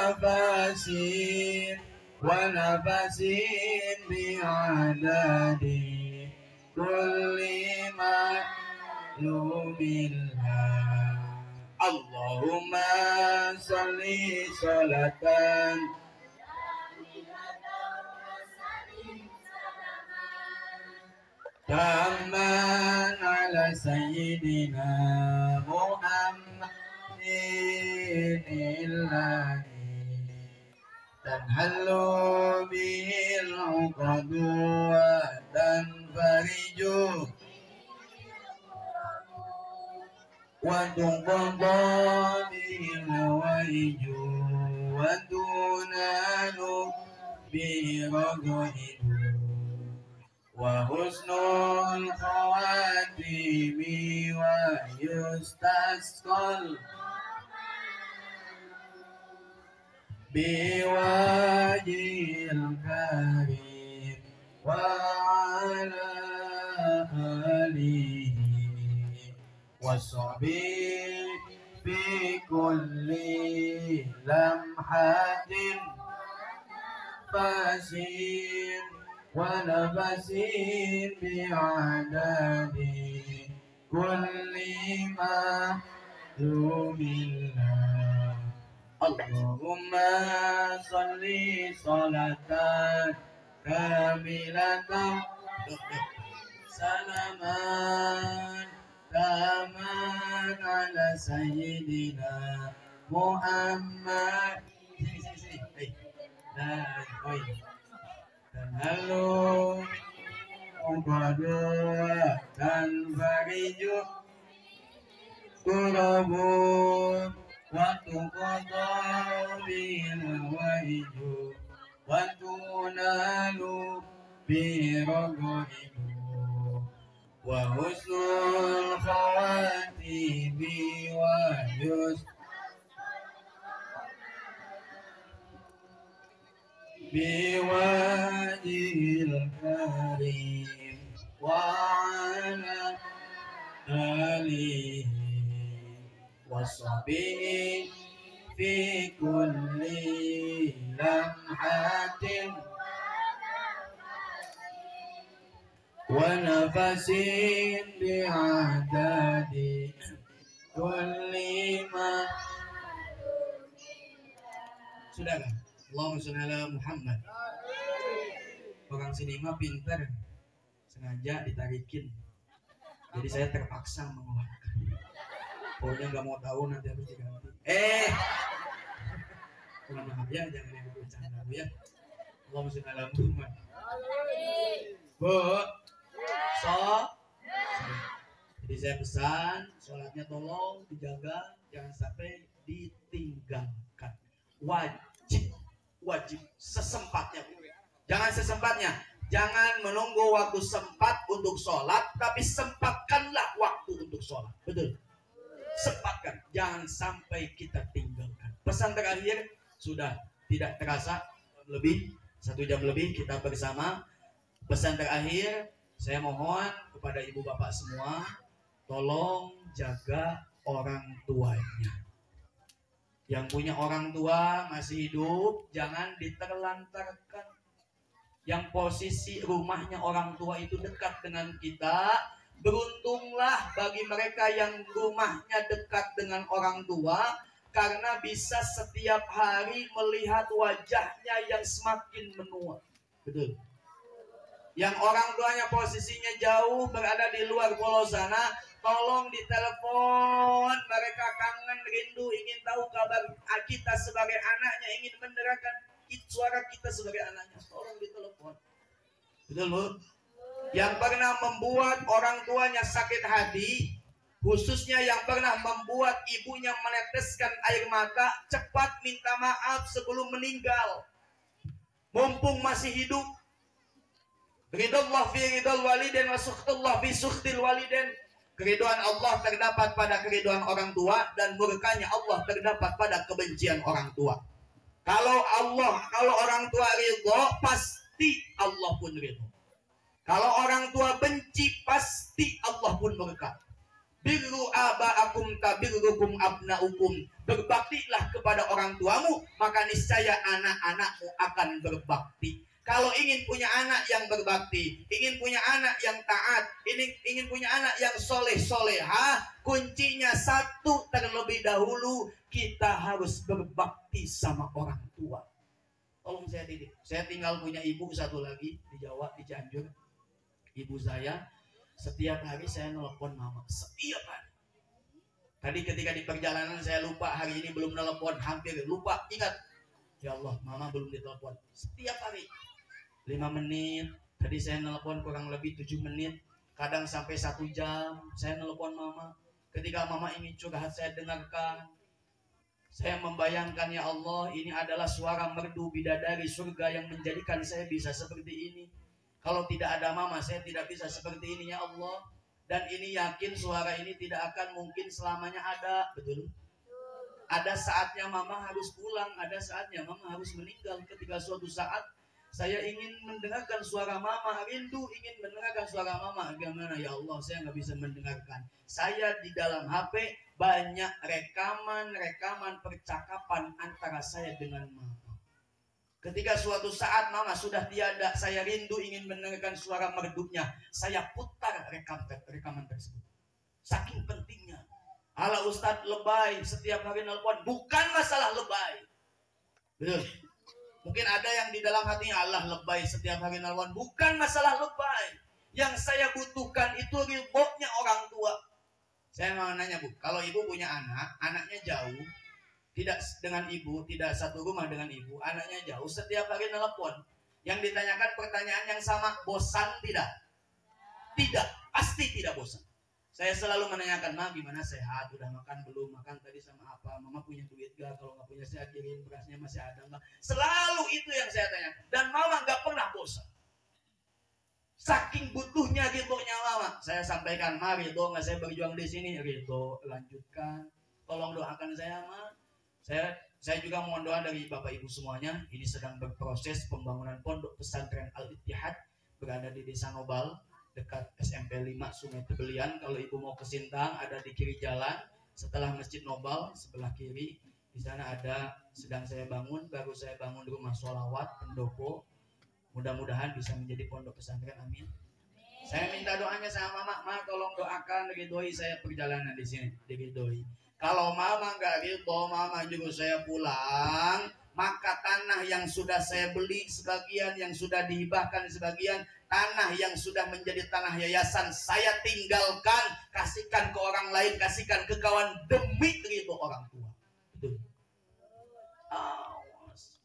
nafasin wa nafasin bi'adadi kulli ma'lumillah. Allahumma sholli sholatan tamman ala sayyidina Muhammadin illahi tanhallu bihil uqadu wa tanfariju wa tuqadha bihil hawaiju wa tunalu bihi radaibu wa husnul khawatimi wa yustasqal biwajil karim wa ala alihi wassabi fi kulli lamhatin fasin wa nafasin bi'adadi kulli ma'lumillah. Allahumma sholli sholatan kamilatan salaman taman ala sayyidina Muhammad. Sini. Dan halo qadwa dan fariju kurabun waktu kota bila wahiju waktu nalu birogohidu wa husnul khawatibi wa yus biwajil karim wa ala alihi washabihi fi kulli lamhatin wa nafasin bi'adadi kulli ma. Sudah kan? Allahumma sholli ala Muhammad. Orang sini mah pinter, sengaja ditarikin. Jadi saya terpaksa mengeluarkan. Pokoknya nggak mau tahu nanti harus diganti. Mohon maaf ya, jangan yang bercanda ya. Allahumma sholli ala Muhammad. Bu, jadi saya pesan, sholatnya tolong dijaga, jangan sampai ditinggalkan. Wajib sesempatnya. Jangan sesempatnya. Jangan menunggu waktu sempat untuk sholat, tapi sempatkanlah waktu untuk sholat. Betul. Sempatkan. Jangan sampai kita tinggalkan. Pesan terakhir sudah tidak terasa lebih 1 jam lebih kita bersama. Pesan terakhir saya mohon kepada ibu bapak semua, tolong jaga orang tuanya. Yang punya orang tua masih hidup, jangan diterlantarkan. Yang posisi rumahnya orang tua itu dekat dengan kita, beruntunglah bagi mereka yang rumahnya dekat dengan orang tua, karena bisa setiap hari melihat wajahnya yang semakin menua. Betul. Yang orang tuanya posisinya jauh, berada di luar pulau sana, tolong ditelepon. Mereka kangen, rindu, ingin tahu kabar kita sebagai anaknya, ingin mendengarkan suara kita sebagai anaknya. Tolong ditelepon. Betul, Bu? Yang pernah membuat orang tuanya sakit hati, khususnya yang pernah membuat ibunya meneteskan air mata, cepat minta maaf sebelum meninggal. Mumpung masih hidup. Ridallah fi ridal waliden wa sukhtullah fi sukhtil waliden. Keriduan Allah terdapat pada keriduan orang tua, dan murkanya Allah terdapat pada kebencian orang tua. Kalau orang tua ridho, pasti Allah pun ridho. Kalau orang tua benci, pasti Allah pun murka. Birru aba'akum tabirrukum abna'ukum. Berbaktilah kepada orang tuamu, maka niscaya anak-anakmu akan berbakti. Kalau ingin punya anak yang berbakti, ingin punya anak yang taat, ingin punya anak yang soleh-soleha, kuncinya satu terlebih dahulu, kita harus berbakti sama orang tua. Tolong saya didik. Saya tinggal punya ibu satu lagi di Jawa, di Cianjur. Ibu saya, setiap hari saya nelpon mama. Setiap hari. Tadi ketika di perjalanan saya lupa, hari ini belum nelpon, hampir lupa, ingat. Ya Allah, mama belum ditelepon. Setiap hari. 5 menit, tadi saya nelpon kurang lebih 7 menit, kadang sampai 1 jam, saya nelpon mama. Ketika mama ingin curhat, saya dengarkan. Saya membayangkan, ya Allah, ini adalah suara merdu bidadari surga yang menjadikan saya bisa seperti ini. Kalau tidak ada mama, saya tidak bisa seperti ini, ya Allah. Dan ini yakin suara ini tidak akan mungkin selamanya ada, betul? Ada saatnya mama harus pulang, ada saatnya mama harus meninggal. Ketika suatu saat saya ingin mendengarkan suara mama, rindu ingin mendengarkan suara mama. Bagaimana ya Allah, saya nggak bisa mendengarkan. Saya di dalam HP banyak rekaman percakapan antara saya dengan mama. Ketika suatu saat mama sudah tiada, saya rindu ingin mendengarkan suara merdunya. Saya putar rekaman tersebut. Saking pentingnya. Ala Ustadz lebay, setiap hari nelpon. Bukan masalah lebay. Betul. Mungkin ada yang di dalam hatinya, Allah lebay setiap hari nelpon. Bukan masalah lebay. Yang saya butuhkan itu ridhonya orang tua. Saya mau nanya, Bu, kalau ibu punya anak, anaknya jauh, tidak dengan ibu, tidak satu rumah dengan ibu, anaknya jauh, setiap hari nelpon. Yang ditanyakan pertanyaan yang sama, bosan tidak? Tidak, pasti tidak bosan. Saya selalu menanyakan, Ma gimana sehat, udah makan belum, makan tadi sama apa, Mama punya duit gak, kalau nggak punya saya kirim, berasnya masih ada nggak. Selalu itu yang saya tanya, dan Mama nggak pernah bosan. Saking butuhnya ridhonya Mama, saya sampaikan, Ma ridho nggak saya berjuang di sini, ridho, lanjutkan, tolong doakan saya, Ma. Saya juga mohon doa dari Bapak Ibu semuanya. Ini sedang berproses pembangunan pondok pesantren Al-Ittihad berada di Desa Nobal dekat SMP 5 Sungai Tebelian. Kalau Ibu mau ke Sintang, ada di kiri jalan setelah Masjid Nobal sebelah kiri. Di sana ada, sedang saya bangun, baru saya bangun rumah sholawat pendopo. Mudah-mudahan bisa menjadi pondok pesantren, amin. Saya minta doanya sama Mama, tolong doakan ridhoi saya perjalanan di sini, diridhoi. Kalau Mama nggak ridho, Mama juga saya pulang, maka tanah yang sudah saya beli sebagian, yang sudah dihibahkan sebagian, tanah yang sudah menjadi tanah yayasan, saya tinggalkan, kasihkan ke orang lain, kasihkan ke kawan demi ridho orang tua. Betul.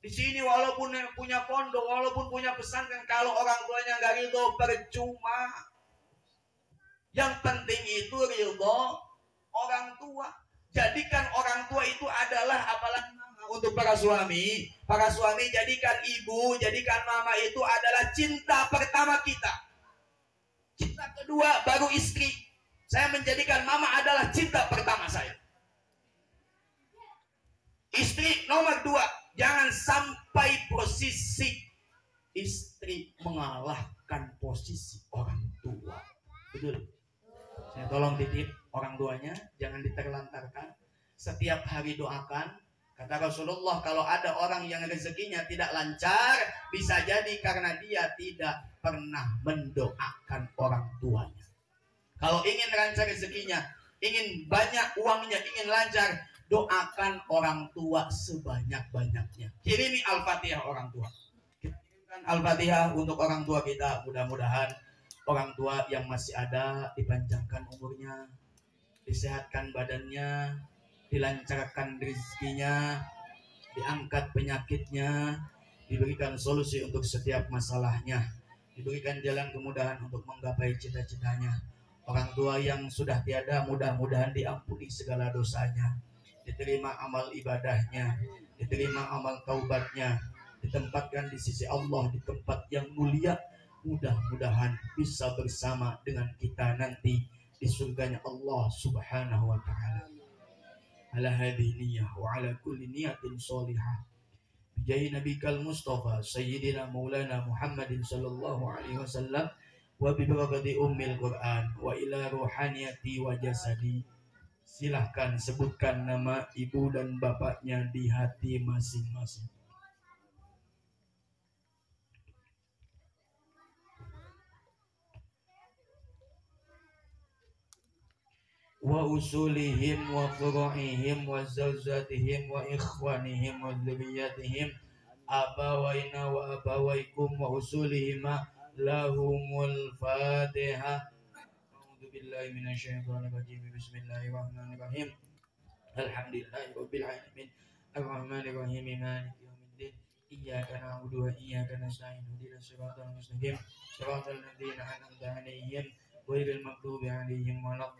Di sini walaupun punya pondok, walaupun punya pesantren, kalau orang tuanya nggak ridho, percuma. Yang penting itu ridho orang tua. Jadikan orang tua itu adalah, apalagi untuk para suami. Para suami, jadikan ibu, jadikan mama itu adalah cinta pertama kita. Cinta kedua baru istri. Saya menjadikan mama adalah cinta pertama saya. Istri nomor 2. Jangan sampai posisi istri mengalahkan posisi orang tua. Betul. Saya tolong titip orang tuanya, jangan diterlantarkan. Setiap hari doakan. Kata Rasulullah, kalau ada orang yang rezekinya tidak lancar, bisa jadi karena dia tidak pernah mendoakan orang tuanya. Kalau ingin lancar rezekinya, ingin banyak uangnya, ingin lancar, doakan orang tua sebanyak-banyaknya. Kirimi Al-Fatihah orang tua. Kirimkan Al-Fatihah untuk orang tua kita. Mudah-mudahan orang tua yang masih ada dipanjangkan umurnya, disehatkan badannya, dilancarkan rezekinya, diangkat penyakitnya, diberikan solusi untuk setiap masalahnya, diberikan jalan kemudahan untuk menggapai cita-citanya. Orang tua yang sudah tiada, mudah-mudahan diampuni segala dosanya, diterima amal ibadahnya, diterima amal taubatnya, ditempatkan di sisi Allah di tempat yang mulia. Mudah-mudahan bisa bersama dengan kita nanti di surganya Allah Subhanahu wa ta'ala. Ala hadhihi niyyah wa ala kulli niyatin shalihah. Bijahi nabikal Mustafa Sayyidina Maulana Muhammadin sallallahu alaihi wasallam wa bi barakati ummil Quran wa ila ruhaniyati wa jasadi. Silahkan sebutkan nama ibu dan bapaknya di hati masing-masing. Wa usulihim wa furu'ihim wa zawjatihim wa ikhwanihim wa dzurriyyatihim abawaina wa abawaikum wa usulihima lahumul Fatihah. A'udzu billahi minasyaitonir rajim. Bismillahirrahmanirrahim. Alhamdulillahirabbil alamin. Arrahmanir rahim. Maliki yaumiddin. Iyyaka na'budu wa iyyaka nasta'in. Ihdinas siratal mustaqim. Siratal ladzina an'amta 'alaihim ghairil maghdubi 'alaihim waladdallin.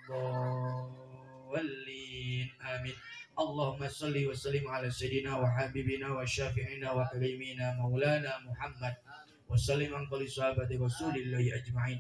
Amin. Allahumma shalli wa sallim ala sayyidina wa habibina wa syafi'ina wa karimina maulana Muhammad wa sallim an kulli sahabati rasulillahi ajma'in.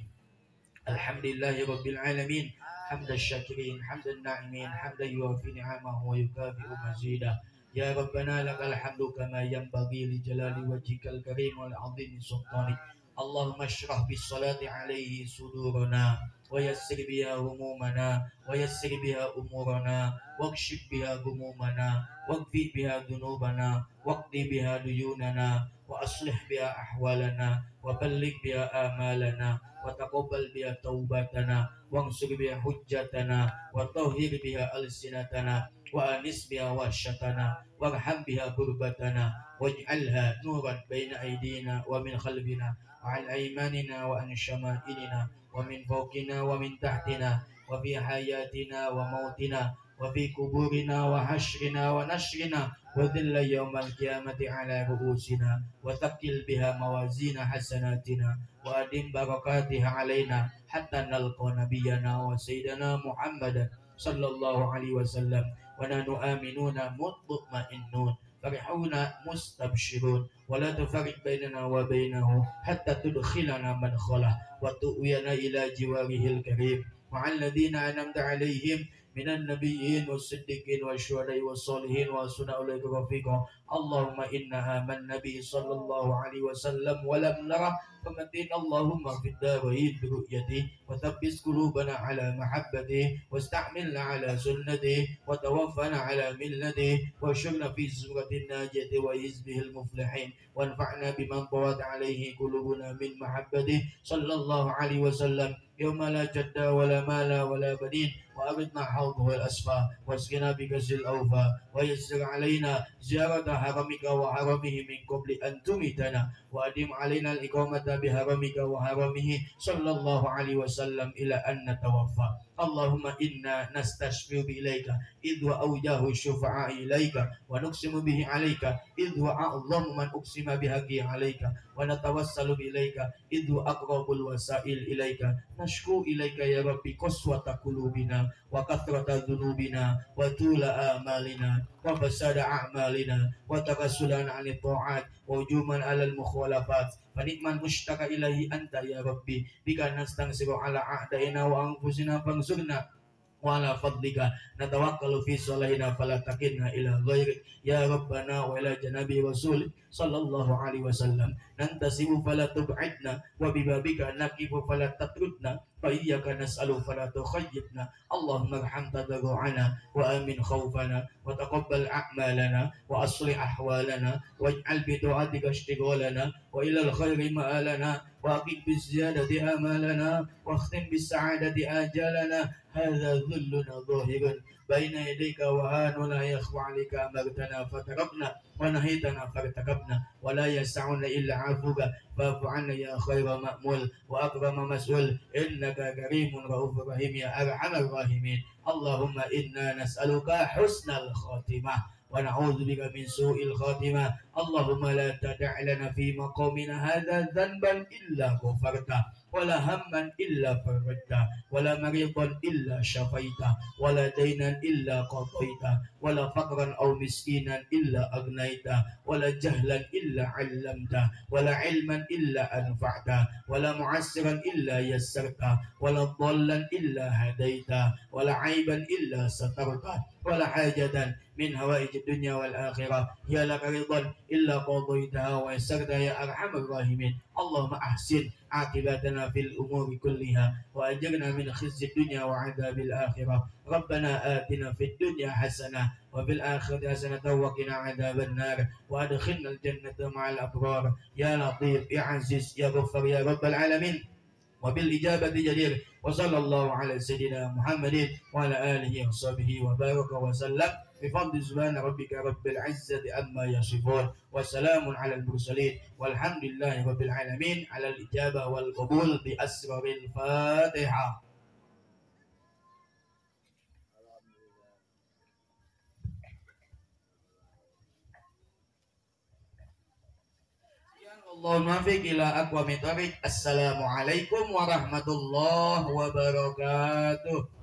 Alhamdulillahi rabbil alamin. Hamdan syakirin, hamdan na'imin, hamdan yuwafi ni'amahu wa yukafi'u mazidah. Ya Rabbana lakal hamdu kama yanbaghi li jalali wajhikal karim wal 'azimi sultanik. Allahumma syrah bis salati alaihi sudurana wa yassir biha humumana wa yassir biha umurana wakshif biha gumumana waqfi biha dunubana waqdi biha duyunana wa aslih biha ahwalana wa balligh biha amalana wa taqabbal biha taubatana wansur biha hujjatana wa tahhir biha alsinatana wa anis biha wahsyatana warham biha kurbatana waj'alha nuran baina aydina wa min khalbina wa an aymanina wa an syama'ilina wa min fawqina wa min tahtina wa fi hayatina wa mautina wa وفي قبورنا وحشرنا ونشرنا وذل يوم القيامة على رؤوسنا وثقل بها موازين حسناتنا وأدم بركاتها علينا حتى نلقى نبينا وسيدنا محمدا صلى الله عليه وسلم ونحن آمنون مطمئنون فرحون مستبشرون ولا تفرق بيننا وبينه حتى تدخلنا مدخله وتؤوينا إلى جواره الكريم مع الذين أنعمت عليهم من النبيين والصديقين والشهداء والصالحين وحسن أولئك رفيقا اللهم إنا آمنا به صلى الله عليه وسلم ولم نره فمتنا اللهم في الدارين برؤيته وثبت قلوبنا على محبته واستعملنا على سنته وتوفنا على ملته واشرنا في زمرة الناجية وحزبه المفلحين وانفعنا بمن طوت عليه قلوبنا من محبته صلى الله عليه وسلم يوم لا جد ولا مال ولا بنين وأردنا حوضه الأسفى واسقنا بكأس الأوفى ويسر علينا زيارة حرمك وحرمه من قبل أن تميتنا وأدم علينا الإقامة بحرمك وحرمه صلى الله عليه وسلم إلى أن نتوفى اللهم إنا نستشفع إليك إذ وأوجاه الشفعاء إليك ونقسم به عليك إذ وأعظم من أقسم بحقه عليك ونتوسل إليك إذ وأقرب الوسائل إليك نشكو إليك يا ربي قسوة قلوبنا وكثرة ذنوبنا وطول آمالنا وفساد أعمالنا وتكسلا عن الطاعات وهجوما على المخالفات فنعم المشتكى إليه أنت يا ربي بك نستنصر على أعدائنا وأنفسنا فانصرنا وعلى فضلك نتوكل في صلاتنا فلا تكلنا إلى غيرك يا ربنا وإلى جناب رسول صلى الله عليه وسلم ننتسب فلا تبعدنا وببابك نقف فلا تطردنا فإياك نسأل فلا تخيبنا اللهم ارحم تضرعنا وآمن خوفنا وتقبل أعمالنا وأصلح أحوالنا واجعل بدعاتك اشتغالنا وإلى الخير مآلنا وأقم بالزيادة آمالنا واختم بالسعادة آجالنا هذا ذلنا ظاهر بين يديك وهان لا يخفى عليك أمرتنا فتركنا ونهيتنا فارتكبنا ولا يسعنا إلا عفوك فاعف عنا يا خير مأمول وأكرم مسؤول إنك كريم رؤوف رحيم يا أرحم الراحمين اللهم إنا نسألك حسن الخاتمة ونعوذ بك من سوء الخاتمة اللهم لا تدع لنا في مقامنا هذا ذنبا إلا غفرته ولا هما إلا فرجته ولا مريضا إلا شفيته ولا دينا إلا قضيته ولا فقرا أو مسكينا إلا أغنيته ولا جهلا إلا علمته ولا علما إلا أنفعته ولا معسرا إلا يسرته ولا ضلا إلا هديته ولا عيبا إلا سترته ولا حاجة من هوائج الدنيا والآخرة هي لك رضا إلا قضيتها ويسرتها يا أرحم الراحمين اللهم أحسن عاقبتنا في الأمور كلها وأجرنا من خزي الدنيا وعذاب الآخرة ربنا آتنا في الدنيا حسنة وفي الآخرة حسنة وقنا عذاب النار وأدخلنا الجنة مع الأبرار يا لطيف يا عزيز يا غفار يا رب العالمين وبالإجابة جدير وصلى الله على سيدنا محمد وعلى آله وصحبه وبارك وسلم بفضل سبحان ربك رب العزة عما يصفون وسلام على المرسلين والحمد لله رب العالمين على الإجابة والقبول بأسرار الفاتحة. Allahumma muwaffiq ila aqwamit thoriq. Assalamualaikum warahmatullahi wabarakatuh.